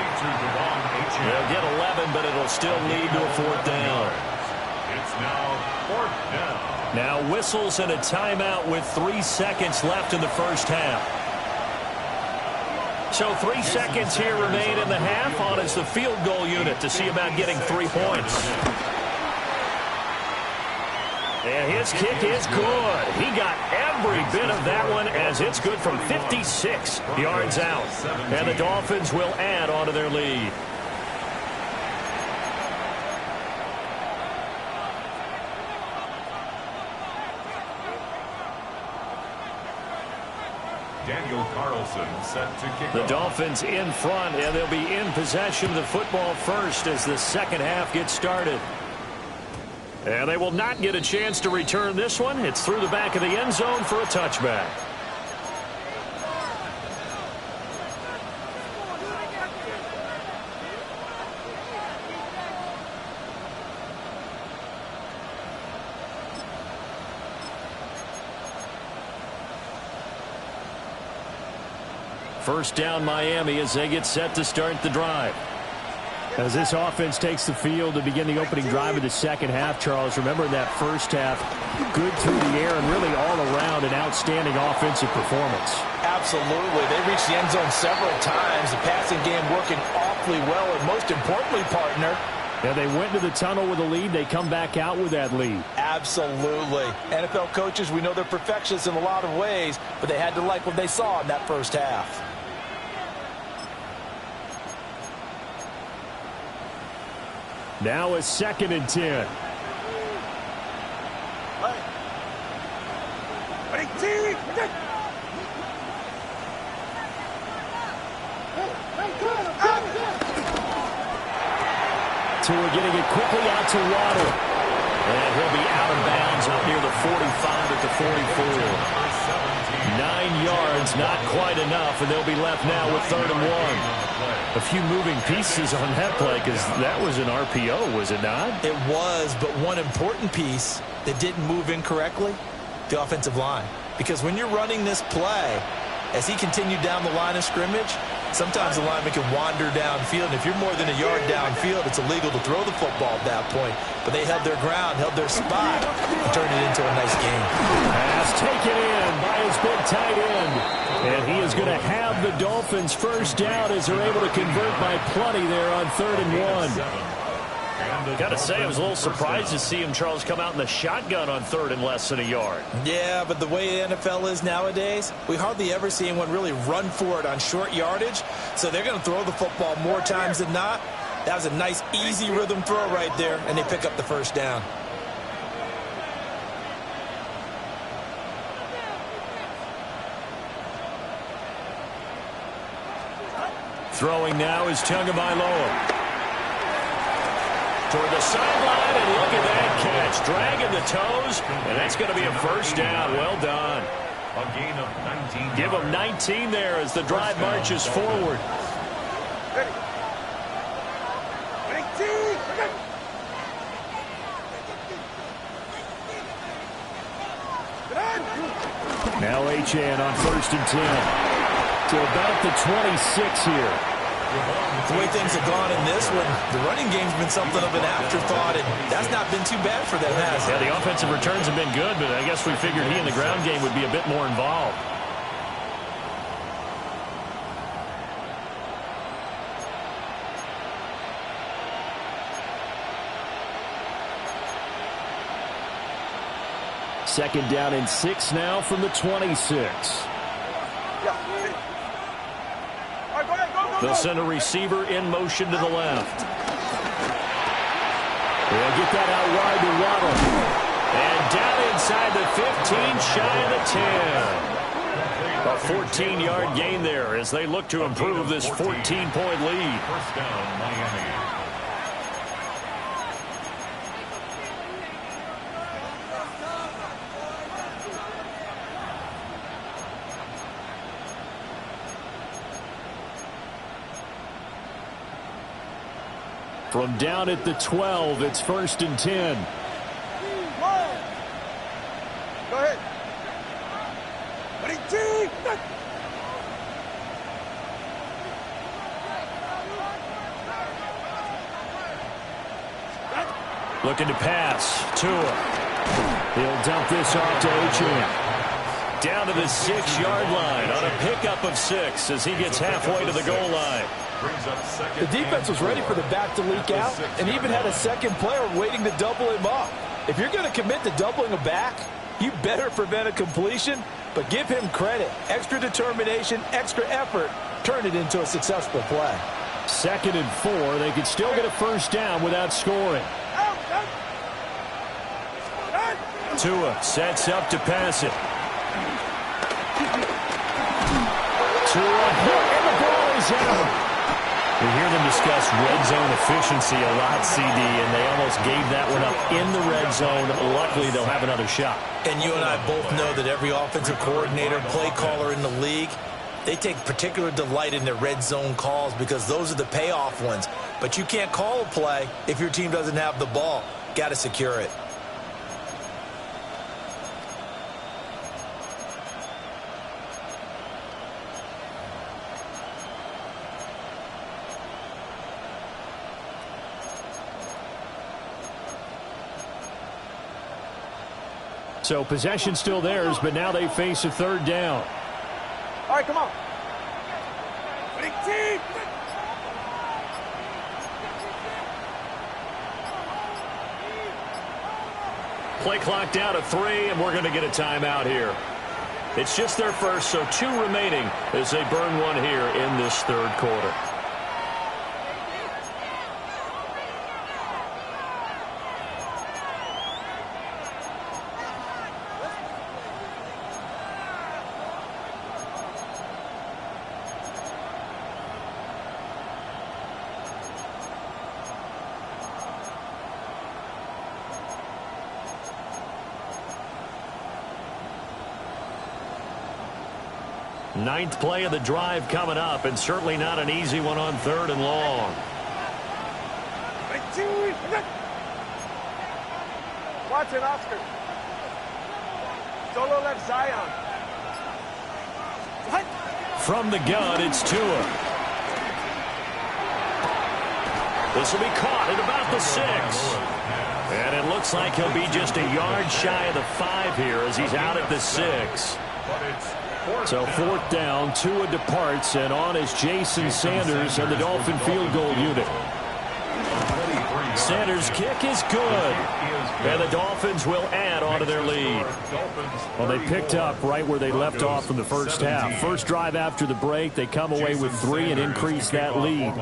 Speaker 1: They'll get 11, but it'll still lead to a 4th down.
Speaker 2: It's now 4th down.
Speaker 1: Now whistles and a timeout with 3 seconds left in the first half. So 3 seconds here remain in the half. On is the field goal unit to see about getting 3 points. And his kick is good. He got every bit of that one as it's good from 56 yards out. And the Dolphins will add on to their lead.
Speaker 2: Daniel Carlson set to kick
Speaker 1: The
Speaker 2: off.
Speaker 1: Dolphins in front, and they'll be in possession of the football first as the second half gets started. And they will not get a chance to return this one. It's through the back of the end zone for a touchback. First down Miami as they get set to start the drive.
Speaker 5: As this offense takes the field to begin the opening drive of the second half, Charles, remember in that first half, good through the air and really all around an outstanding offensive performance.
Speaker 3: Absolutely. They reached the end zone several times. The passing game working awfully well, and most importantly, partner,
Speaker 5: Yeah, they went to the tunnel with a lead. They come back out with that lead.
Speaker 3: absolutely. NFL coaches, we know they're perfectionists in a lot of ways, but they had to like what they saw in that first half.
Speaker 5: Now a 2nd and 10. Tua getting it quickly out to Waddle.
Speaker 1: And he'll be out of bounds up near the 45 at the 44. 9 yards, not quite enough, and they'll be left now with 3rd and 1. A few moving pieces on that play because that was an RPO, was it not?
Speaker 3: It was, but one important piece that didn't move incorrectly, the offensive line. Because when you're running this play, as he continued down the line of scrimmage, sometimes the lineman can wander downfield. And if you're more than a yard downfield, it's illegal to throw the football at that point. But they held their ground, held their spot, and turned it into a nice game.
Speaker 5: Pass taken in by his big tight end. And he is going to have the Dolphins first down as they're able to convert by plenty there on 3rd and 1.
Speaker 1: Got to say, I was a little surprised to see him, Charles, come out in the shotgun on 3rd and less than a yard.
Speaker 3: Yeah, but the way the NFL is nowadays, we hardly ever see anyone really run for it on short yardage. So they're going to throw the football more times than not. That was a nice, easy rhythm throw right there, and they pick up the first down.
Speaker 1: Throwing now is Tagovailoa. Toward the sideline, and look at that catch. Dragging the toes, and that's going to be a first down. Well done.
Speaker 2: A gain of 19.
Speaker 1: Give them 19 there as the drive marches forward.
Speaker 5: Now Achane on 1st and 10. To about the 26 here.
Speaker 3: The way things have gone in this one, the running game's been something of an afterthought, and that's not been too bad for them, has it?
Speaker 1: Yeah, the offensive returns have been good, but I guess we figured he in the ground game would be a bit more involved.
Speaker 5: Second down and 6 now from the 26.
Speaker 1: They'll send a receiver in motion to the left.
Speaker 5: They'll get that out wide to Waddle.
Speaker 1: And down inside the 15, shy of the 10. A 14-yard gain there as they look to improve this 14-point lead.
Speaker 2: First down, Miami.
Speaker 5: From down at the 12, it's 1st and 10.
Speaker 4: Go ahead.
Speaker 1: Looking to pass. Tua.
Speaker 5: He'll dump this off to Achane.
Speaker 1: Down to the 6-yard line on a pickup of 6 as he gets halfway to the goal line.
Speaker 3: The defense was ready for the back to leak out and even had a second player waiting to double him up. If you're going to commit to doubling a back, you better prevent a completion, but give him credit. Extra determination, extra effort, turn it into a successful play.
Speaker 5: 2nd and 4. They could still get a first down without scoring.
Speaker 1: Tua sets up to pass it. Tua, and the ball is out. We hear them discuss red zone efficiency a lot, CD, and they almost gave that one up in the red zone. Luckily, they'll have another shot.
Speaker 3: And you and I both know that every offensive coordinator, play caller in the league, they take particular delight in their red zone calls because those are the payoff ones. But you can't call a play if your team doesn't have the ball. Got to secure it.
Speaker 5: So possession still theirs, but now they face a 3rd down.
Speaker 4: All right, come on. Big team.
Speaker 1: Play clock down to 3, and we're going to get a timeout here. It's just their first, so 2 remaining as they burn one here in this 3rd quarter. Ninth play of the drive coming up, and certainly not an easy one on 3rd and long.
Speaker 4: Watch it, Oscar. Solo left Zion.
Speaker 1: From the gun, it's Tua. This will be caught at about the 6. And it looks like he'll be just a yard shy of the 5 here as he's out at the 6. So 4th down, Tua departs, and on is Jason Sanders and the Dolphin field goal unit. Sanders' kick is good, and the Dolphins will add on to their lead. Well, they picked up right where they left off from the first half. First drive after the break, they come away with 3 and increase that lead.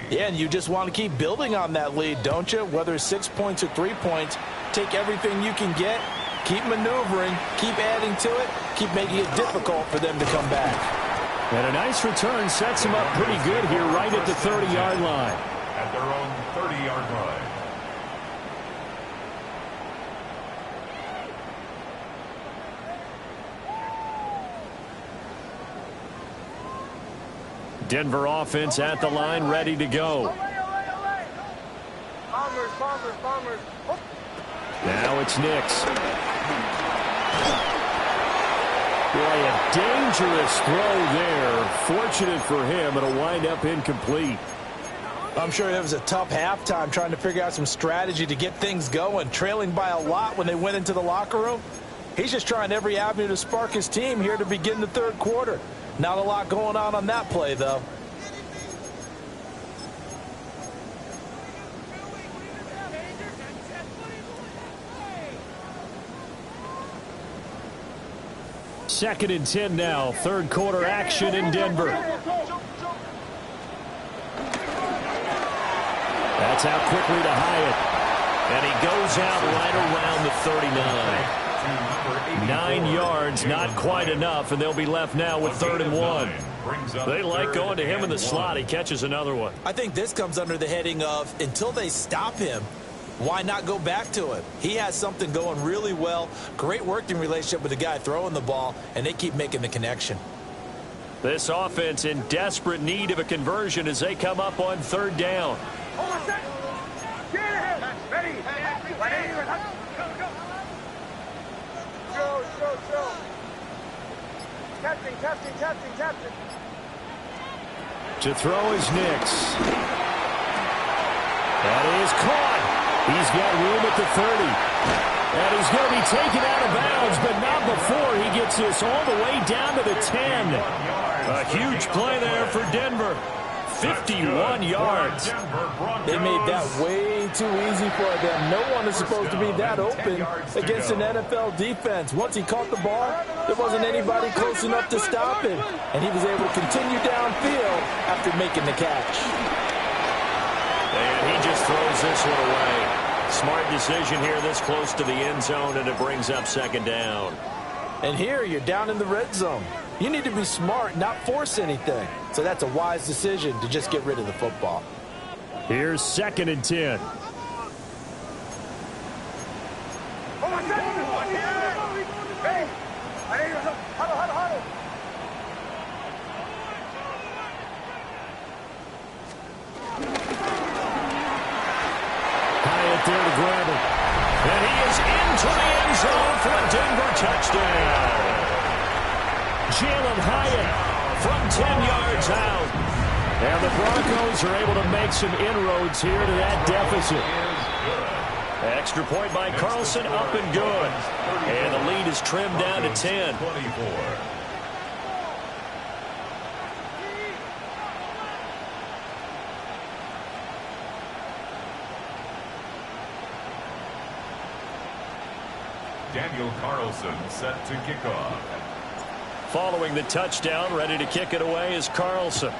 Speaker 3: Yeah, and you just want to keep building on that lead, don't you? Whether it's 6 points or 3 points, take everything you can get. Keep maneuvering, keep adding to it, keep making it difficult for them to come back.
Speaker 5: And a nice return sets them up pretty good here right at the 30-yard line.
Speaker 2: At their own 30-yard line.
Speaker 5: Denver offense at the line, ready to go.
Speaker 4: Bombers. Oh.
Speaker 5: Now it's Nix. Boy, a dangerous throw there. Fortunate for him, it'll wind up incomplete.
Speaker 3: I'm sure it was a tough halftime trying to figure out some strategy to get things going. Trailing by a lot when they went into the locker room. He's just trying every avenue to spark his team here to begin the 3rd quarter. Not a lot going on that play, though.
Speaker 5: Second and 10 now. 3rd quarter action in Denver. That's out quickly to Hyatt.
Speaker 1: And he goes out right around the 39. 9 yards, not quite enough, and they'll be left now with 3rd and 1. They like going to him in the slot. He catches another one.
Speaker 3: I think this comes under the heading of until they stop him, why not go back to him? He has something going really well. Great working relationship with the guy throwing the ball, and they keep making the connection.
Speaker 1: This offense in desperate need of a conversion as they come up on 3rd down.
Speaker 4: Hold on a second. Get ahead. Ready. Go. Captain.
Speaker 5: To throw is Nix. That is caught. He's got room at the 30. And he's going to be taken out of bounds, but not before he gets this all the way down to the 10.
Speaker 1: A huge play there for Denver. 51 yards.
Speaker 3: They made that way too easy for them. No one is supposed to be that open against an NFL defense. Once he caught the ball, there wasn't anybody close enough to stop him, and he was able to continue downfield after making the catch.
Speaker 1: And he just throws this one away. Smart decision here this close to the end zone, and it brings up second down.
Speaker 3: And here you're down in the red zone. You need to be smart, not force anything. So that's a wise decision to just get rid of the football.
Speaker 5: Here's 2nd and 10.
Speaker 1: Hyatt there to grab it. And he is into the end zone for a Denver touchdown. Jalen Hyatt from 10 yards out. And the Broncos are able to make some inroads here to that deficit. Extra point by Carlson, up and good. And the lead is trimmed down to 10.
Speaker 2: Daniel Carlson set to kick off.
Speaker 1: Following the touchdown, ready to kick it away is Carlson.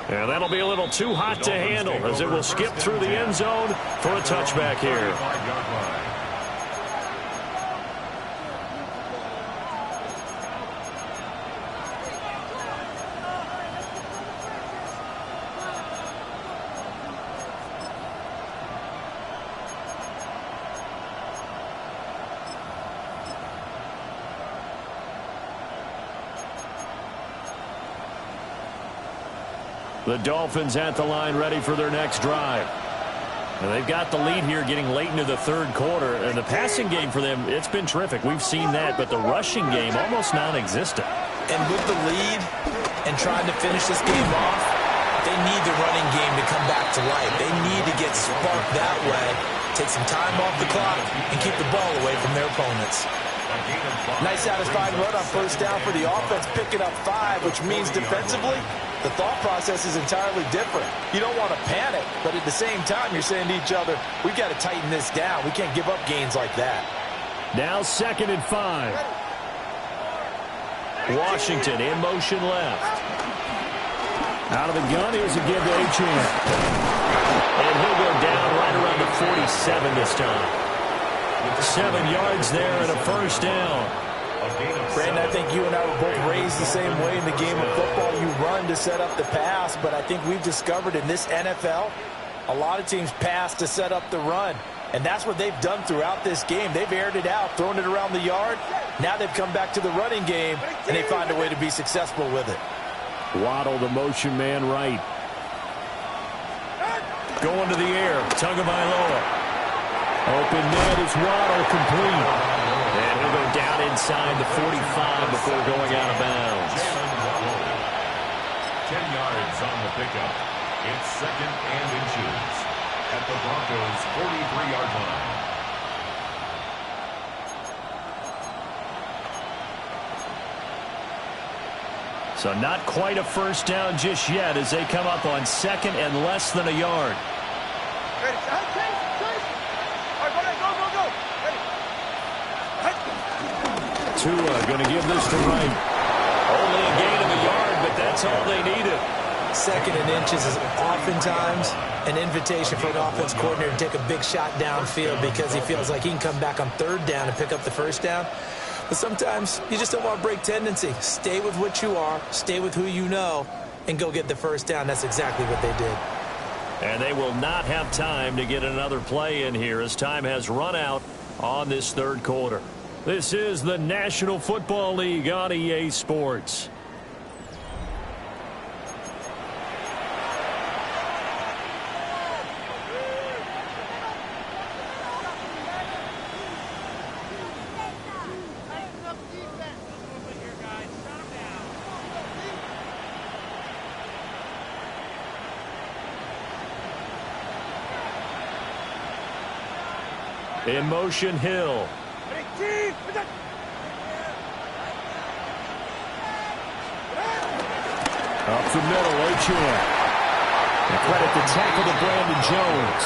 Speaker 1: And that'll be a little too hot to handle as it will skip through the end zone for a touchback here. The Dolphins at the line ready for their next drive. And they've got the lead here getting late into the third quarter. And the passing game for them, it's been terrific. We've seen that, but the rushing game almost non-existent.
Speaker 3: And with the lead and trying to finish this game off, they need the running game to come back to life. They need to get sparked that way, take some time off the clock, and keep the ball away from their opponents. Nice satisfying run on first down for the offense, picking up 5, which means defensively, the thought process is entirely different. You don't want to panic, but at the same time, you're saying to each other, we've got to tighten this down. We can't give up gains like that.
Speaker 5: Now 2nd and 5.
Speaker 1: Washington in motion left.
Speaker 5: Out of the gun, here's a give to Achane.
Speaker 1: And he'll go down right around the 47 this time. 7 yards there and a first down.
Speaker 3: Brandon, I think you and I were both raised the same way in the game of football. You run to set up the pass, but I think we've discovered in this NFL, a lot of teams pass to set up the run. And that's what they've done throughout this game. They've aired it out, thrown it around the yard. Now they've come back to the running game, and they find a way to be successful with it.
Speaker 5: Waddle, the motion man right.
Speaker 1: Going to the air, Tagovailoa.
Speaker 5: Open net is Waddle, complete.
Speaker 1: And he'll go down inside the 45 before going out of bounds.
Speaker 2: 10 yards on the pickup. It's 2nd and inches at the Broncos' 43-yard line.
Speaker 1: So not quite a first down just yet as they come up on 2nd and less than a yard.
Speaker 5: Tua going to give this to Wright.
Speaker 1: Only a gain of a yard, but that's all they needed.
Speaker 3: 2nd and inches is oftentimes an invitation for an offense coordinator to take a big shot downfield because he feels like he can come back on 3rd down and pick up the first down. But sometimes you just don't want to break tendency. Stay with what you are, stay with who you know, and go get the first down. That's exactly what they did.
Speaker 1: And they will not have time to get another play in here as time has run out on this third quarter. This is the National Football League on EA Sports. In motion, Hill.
Speaker 5: Up the middle, Achane. And credit the tackle to Brandon Jones.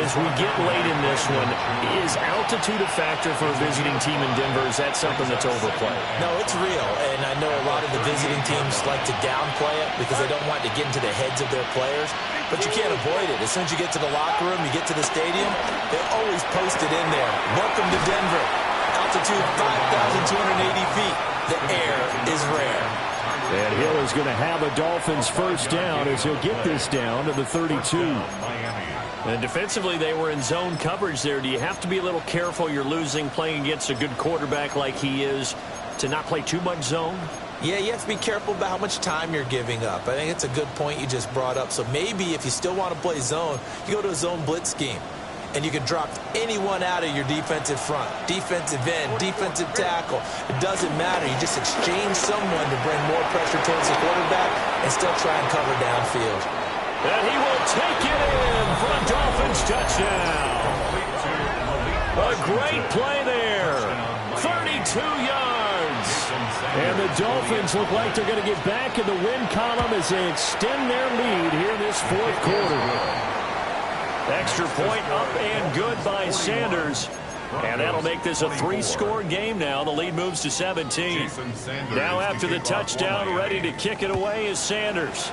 Speaker 1: As we get late in this one, is altitude a factor for a visiting team in Denver? Is that something that's overplayed?
Speaker 3: No, it's real, and I know a lot of the visiting teams like to downplay it because they don't want to get into the heads of their players, but you can't avoid it. As soon as you get to the locker room, you get to the stadium, they always post it in there. Welcome to Denver. Altitude 5,280 feet. The air is rare.
Speaker 5: And Hill is going to have a Dolphins first down as he'll get this down to the 32.
Speaker 1: And defensively, they were in zone coverage there. Do you have to be a little careful? You're losing playing against a good quarterback like he is to not play too much zone?
Speaker 3: Yeah, you have to be careful about how much time you're giving up. I think it's a good point you just brought up. So maybe if you still want to play zone, you go to a zone blitz scheme. And you can drop anyone out of your defensive front. Defensive end, defensive tackle. It doesn't matter. You just exchange someone to bring more pressure towards the quarterback and still try and cover downfield.
Speaker 1: And he will take it in for a Dolphins touchdown. A great play there. 32 yards.
Speaker 5: And the Dolphins look like they're going to get back in the win column as they extend their lead here in this fourth quarter.
Speaker 1: Extra point up and good by Sanders. And that'll make this a 3-score game now. The lead moves to 17. Now after the touchdown, ready to kick it away is Sanders.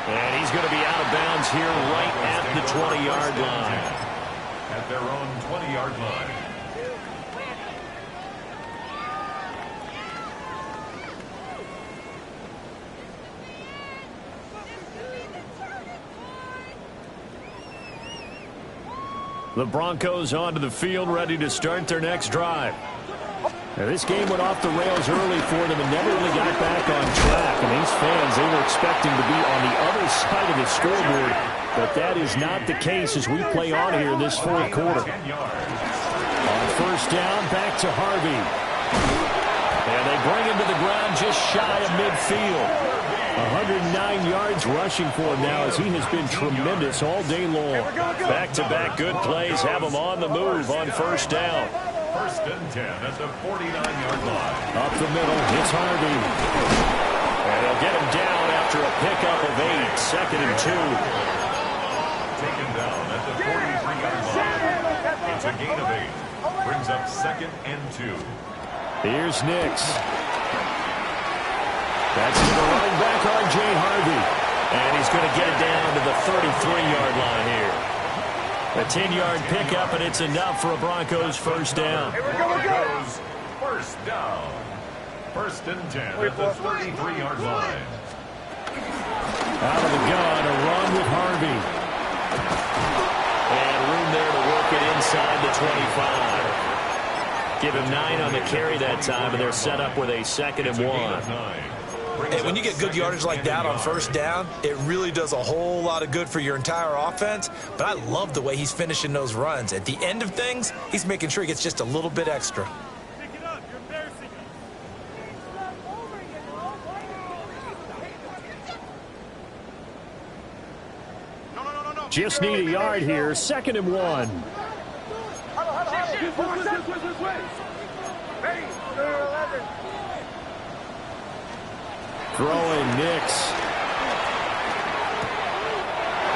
Speaker 1: And he's going to be out of bounds here right at the 20-yard line.
Speaker 2: At their own 20-yard line.
Speaker 1: The Broncos onto the field, ready to start their next drive.
Speaker 5: Now, this game went off the rails early for them and never really got back on track. And these fans, they were expecting to be on the other side of the scoreboard, but that is not the case as we play on here in this fourth quarter. On first down, back to Harvey. And they bring him to the ground just shy of midfield. 109 yards rushing for him now as he has been tremendous all day long.
Speaker 1: Back-to-back good plays have him on the move on first down.
Speaker 2: First and 10 at the 49-yard line.
Speaker 5: Up the middle, it's Harvey.
Speaker 1: And they'll get him down after a pickup of 8, second and 2.
Speaker 2: Taken down at the 43-yard line. It's a gain of 8. Brings up second and 2.
Speaker 5: Here's Nix. That's to the running back, R.J. Harvey.
Speaker 1: And he's going to get it down to the 33-yard line here. A 10-yard pickup, and it's enough for a Broncos first down.
Speaker 2: Broncos first down. First and 10 at the 33-yard line.
Speaker 5: Out of the gun, a run with Harvey.
Speaker 1: And room there to work it inside the 25. Give him 9 on the carry that time, and they're set up with a second and 1.
Speaker 3: And when you get good yardage like that on first down, it really does a whole lot of good for your entire offense. But I love the way he's finishing those runs. At the end of things, he's making sure he gets just a little bit extra.
Speaker 4: Pick it up. You're embarrassing me. No.
Speaker 5: Just need a yard here, second and 1. Throwing Nix.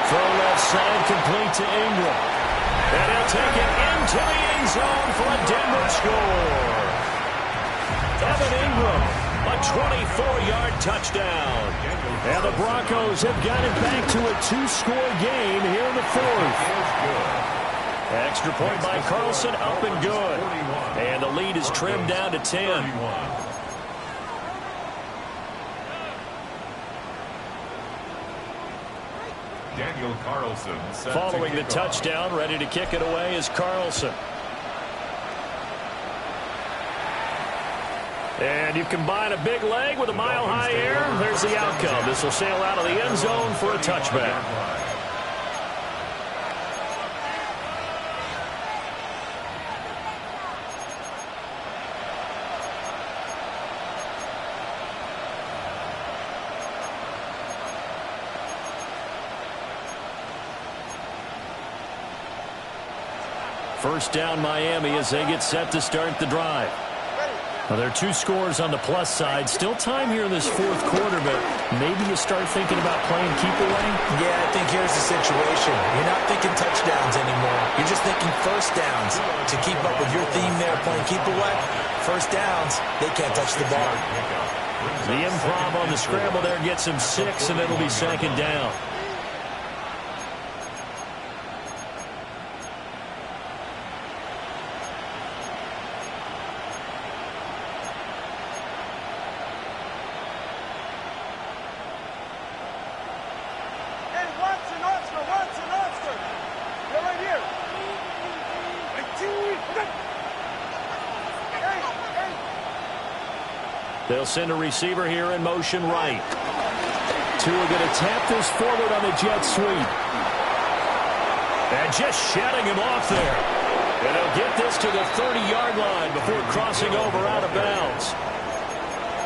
Speaker 1: Throw left side, complete to Ingram. And he'll take it into the end zone for a Denver score. Evan Ingram, a 24-yard touchdown.
Speaker 5: And the Broncos have got it back to a 2-score game here in the fourth.
Speaker 1: Extra point by Carlson, up and good. And the lead is trimmed down to 10.
Speaker 2: Daniel Carlson
Speaker 1: following the touchdown, ready to kick it away is Carlson. And you combine a big leg with a mile-high air, there's the outcome. This will sail out of the end zone for a touchback.
Speaker 5: First down Miami as they get set to start the drive.
Speaker 1: Well, there are 2 scores on the plus side. Still time here in this fourth quarter, but maybe you start thinking about playing keep away?
Speaker 3: Yeah, I think here's the situation. You're not thinking touchdowns anymore. You're just thinking first downs. To keep up with your theme there, playing keep away, first downs, they can't touch the ball.
Speaker 1: The improv on the scramble there gets him 6, and it'll be second down. They'll send a receiver here in motion right. Tua going to tap this forward on the jet sweep. And just shutting him off there. And he'll get this to the 30-yard line before crossing over out of bounds.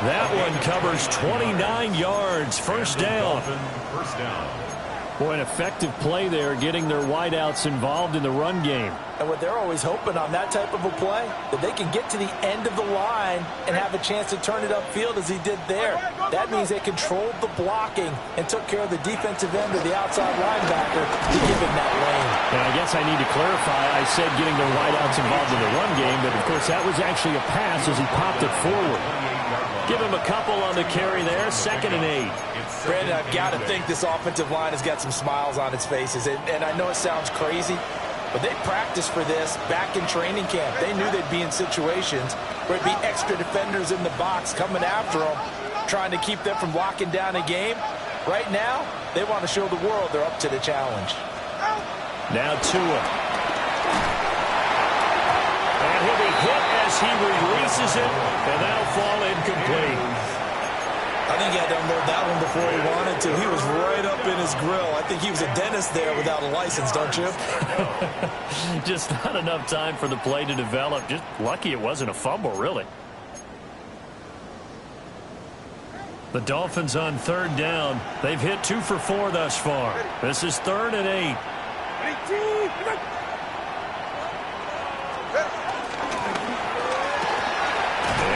Speaker 1: That one covers 29 yards. First down. Boy, an effective play there, getting their wideouts involved in the run game.
Speaker 3: And what they're always hoping on that type of a play, that they can get to the end of the line and have a chance to turn it upfield as he did there. That means they controlled the blocking and took care of the defensive end or the outside linebacker to give him that lane.
Speaker 5: And I guess I need to clarify, I said getting their wideouts involved in the run game, but of course that was actually a pass as he popped it forward.
Speaker 1: Give him a couple on the carry there, 2nd and 8.
Speaker 3: Brandon, I've got to think this offensive line has got some smiles on its faces. And I know it sounds crazy, but they practiced for this back in training camp. They knew they'd be in situations where it'd be extra defenders in the box coming after them, trying to keep them from locking down a game. Right now, they want to show the world they're up to the challenge.
Speaker 1: Now Tua. And he'll be hit as he releases it, and that'll fall incomplete.
Speaker 3: I think he had to unload that one before he wanted to. He was right up in his grill. I think he was a dentist there without a license, don't you?
Speaker 1: Just not enough time for the play to develop. Just lucky it wasn't a fumble, really. The Dolphins on 3rd down. They've hit 2 for 4 thus far. This is 3rd and 8.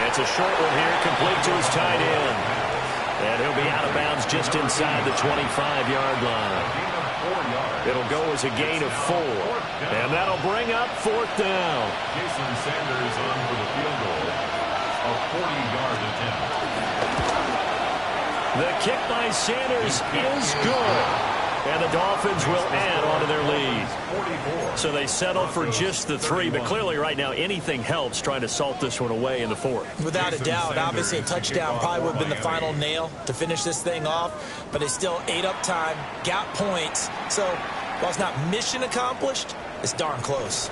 Speaker 1: It's a short one here, complete to his tight end. And he'll be out of bounds just inside the 25-yard line. It'll go as a gain of 4. And that'll bring up 4th down.
Speaker 2: Jason Sanders on for the field goal. A 40-yard attempt.
Speaker 1: The kick by Sanders is good. And the Dolphins will add on to their lead. So they settle for just the 3, but clearly right now anything helps trying to salt this one away in the 4th.
Speaker 3: Without a doubt, obviously a touchdown probably would have been the final nail to finish this thing off, but they still ate up time, got points. So while it's not mission accomplished, it's darn close.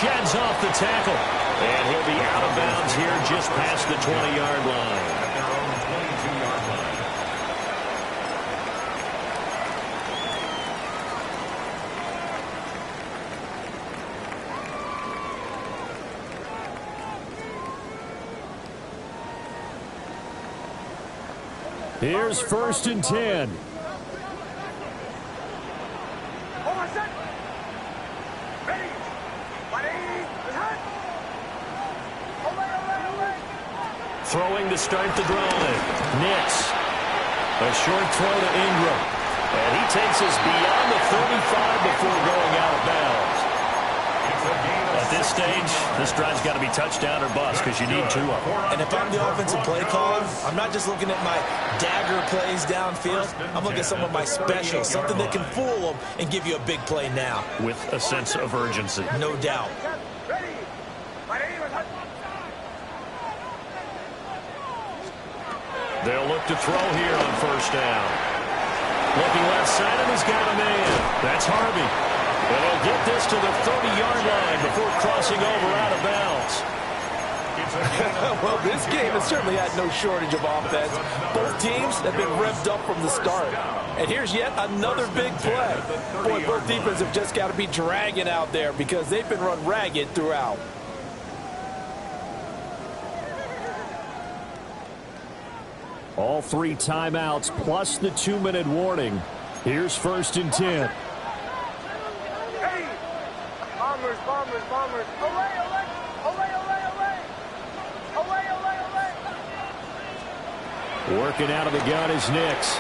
Speaker 1: Sheds off the tackle, and he'll be out of bounds here just past the 20-yard line.
Speaker 2: At their own 22-yard line.
Speaker 5: Here's 1st and 10.
Speaker 1: Throwing to start the drive. Nix. A short throw to Ingram. And he takes us beyond the 35 before going out of bounds. At this stage, this drive's got to be touchdown or bust because you need 2 of them.
Speaker 3: And if I'm the offensive play caller, I'm not just looking at my dagger plays downfield. I'm looking at some of my specials, something that can fool them and give you a big play now.
Speaker 1: With a sense of urgency.
Speaker 3: No doubt.
Speaker 1: They'll look to throw here on 1st down. Looking left side, and he's got a man. That's Harvey. And he'll get this to the 30-yard line before crossing over out of bounds.
Speaker 3: Well, this game has certainly had no shortage of offense. Both teams have been revved up from the start. And here's yet another big play. Boy, both defenses have just got to be dragging out there because they've been run ragged throughout.
Speaker 5: All 3 timeouts plus the 2-minute warning. Here's 1st and 10.
Speaker 4: Bombers. Olay.
Speaker 5: Working out of the gun is Nix.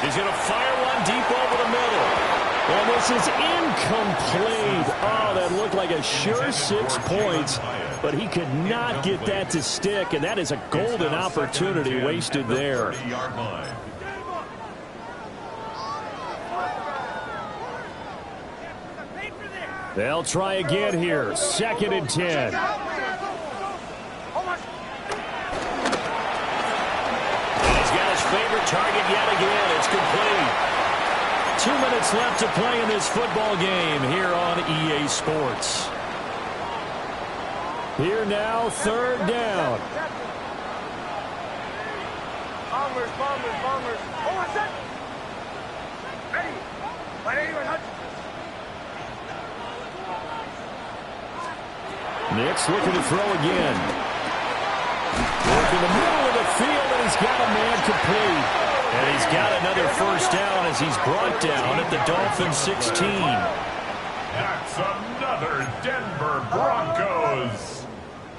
Speaker 1: He's going to fire one deep over the middle.
Speaker 5: And this is incomplete. Oh, that looked like a sure 6 points, but he could not get that to stick, and that is a golden opportunity wasted there. They'll try again here. 2nd and 10.
Speaker 1: Favorite target yet again. It's complete. 2 minutes left to play in this football game here on EA Sports.
Speaker 5: Here now, 3rd down.
Speaker 4: Bombers. Hold on, set. Ready.
Speaker 5: Nix looking to throw again. Working the middle of the field, and he's got a man complete.
Speaker 1: And he's got another first down as he's brought down at the Dolphins 16.
Speaker 2: That's another Denver Broncos.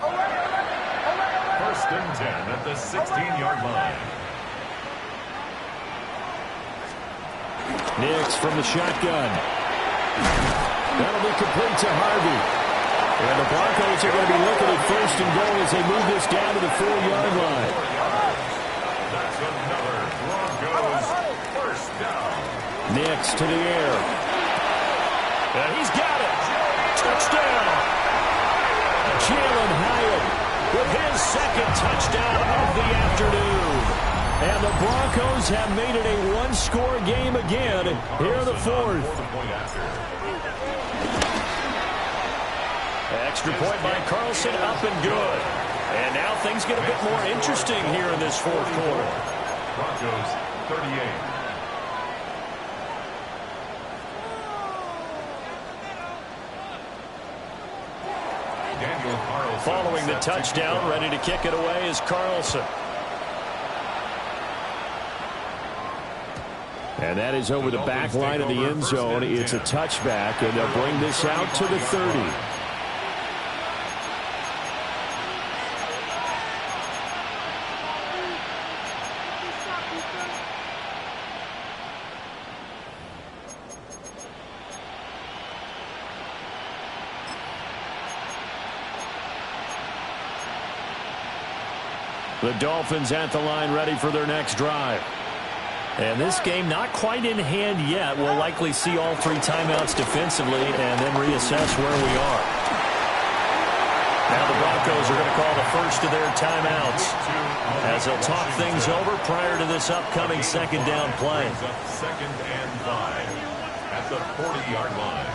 Speaker 2: 1st and 10 at the 16-yard line.
Speaker 5: Nix from the shotgun. That'll be complete to Harvey. And the Broncos are going to be looking at 1st and goal as they move this down to the 4-yard line.
Speaker 2: That's another Broncos first down.
Speaker 5: Nix to the air.
Speaker 1: And he's got it. Touchdown.
Speaker 5: Jalen Hyatt
Speaker 1: With his 2nd touchdown of the afternoon.
Speaker 5: And the Broncos have made it a 1-score game again here in the 4th.
Speaker 1: Extra point by Carlson, up and good. And now things get a bit more interesting here in this 4th quarter.
Speaker 2: Broncos 38.
Speaker 1: Following the touchdown, ready to kick it away is Carlson.
Speaker 5: And that is over the back line of the end zone. It's a touchback, and they'll bring this out to the 30. The Dolphins at the line, ready for their next drive.
Speaker 1: And this game not quite in hand yet. We'll likely see all 3 timeouts defensively and then reassess where we are. Now the Broncos are going to call the first of their timeouts as they'll talk things over prior to this upcoming 2nd down play.
Speaker 2: 2nd and 5 at the 40-yard line.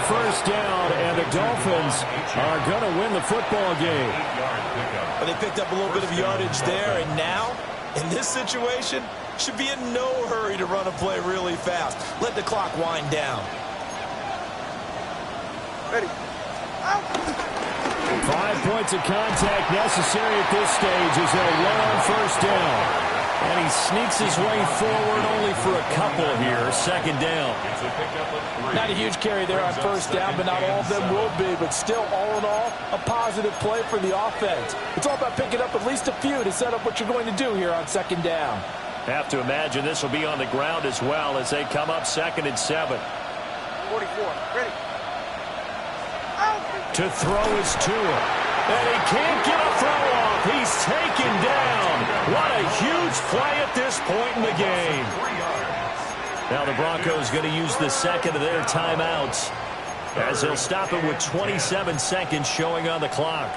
Speaker 5: First down, and the Dolphins are going to win the football game.
Speaker 3: Well, they picked up a little bit of yardage there, and now, in this situation, should be in no hurry to run a play really fast. Let the clock wind down.
Speaker 4: Ready.
Speaker 5: 5 points of contact necessary at this stage as they'll run on first down.
Speaker 1: And he sneaks his way forward only for a couple here. 2nd down.
Speaker 3: Not a huge carry there on first down, but not all of them will be. But still, all in all, a positive play for the offense. It's all about picking up at least a few to set up what you're going to do here on 2nd down.
Speaker 1: Have to imagine this will be on the ground as well as they come up 2nd and 7.
Speaker 4: 44. Ready.
Speaker 1: To throw is Tua. And he can't get a throw off. He's taken down. What a huge play at this point in the game. Now the Broncos going to use the 2nd of their timeouts as they'll stop it with 27 seconds showing on the clock.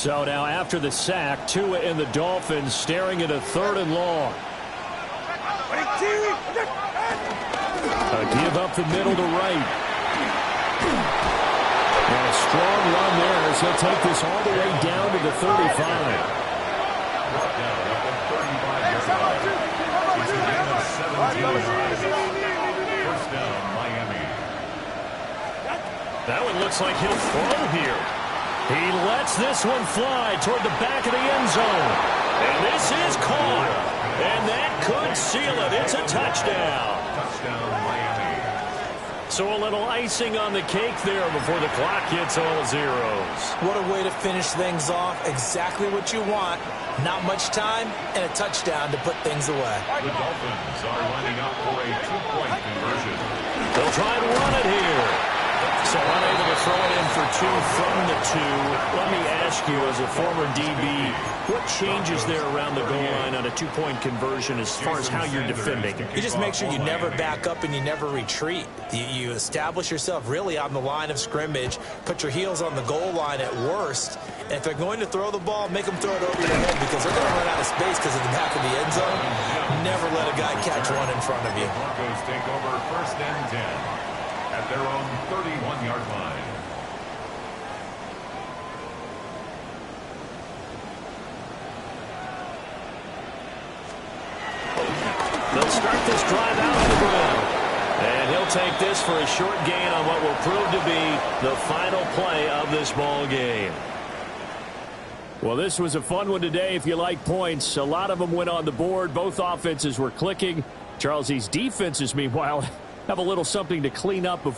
Speaker 5: So now after the sack, Tua and the Dolphins staring at a 3rd and long. A give up the middle to right. And a strong run there as he'll take this all the way down to the 35.
Speaker 2: Brought down at the 35-yard line. It's a gain of 17. First down, Miami.
Speaker 1: That one looks like he'll throw here. He lets this one fly toward the back of the end zone. And this is caught. And that could seal it. It's a touchdown.
Speaker 2: Touchdown, Miami.
Speaker 1: So a little icing on the cake there before the clock hits all zeros.
Speaker 3: What a way to finish things off. Exactly what you want. Not much time and a touchdown to put things away.
Speaker 2: The Dolphins are lining up for a 2-point conversion.
Speaker 1: They'll try and run it here. So unable to throw it in for 2 from the 2. Let me ask you, as a former DB, what changes there around the goal line on a 2-point conversion as far as how you're defending?
Speaker 3: You just make sure you never back up and you never retreat. You establish yourself really on the line of scrimmage, put your heels on the goal line at worst, and if they're going to throw the ball, make them throw it over your head because they're going to run out of space because of the back of the end zone. Never let a guy catch one in front of you.
Speaker 2: The Broncos take over 1st and 10 at their own 31-yard line.
Speaker 1: They'll start this drive out on the ground. And he'll take this for a short gain on what will prove to be the final play of this ball game.
Speaker 5: Well, this was a fun one today if you like points. A lot of them went on the board. Both offenses were clicking. Charles, these defenses, meanwhile, have a little something to clean up before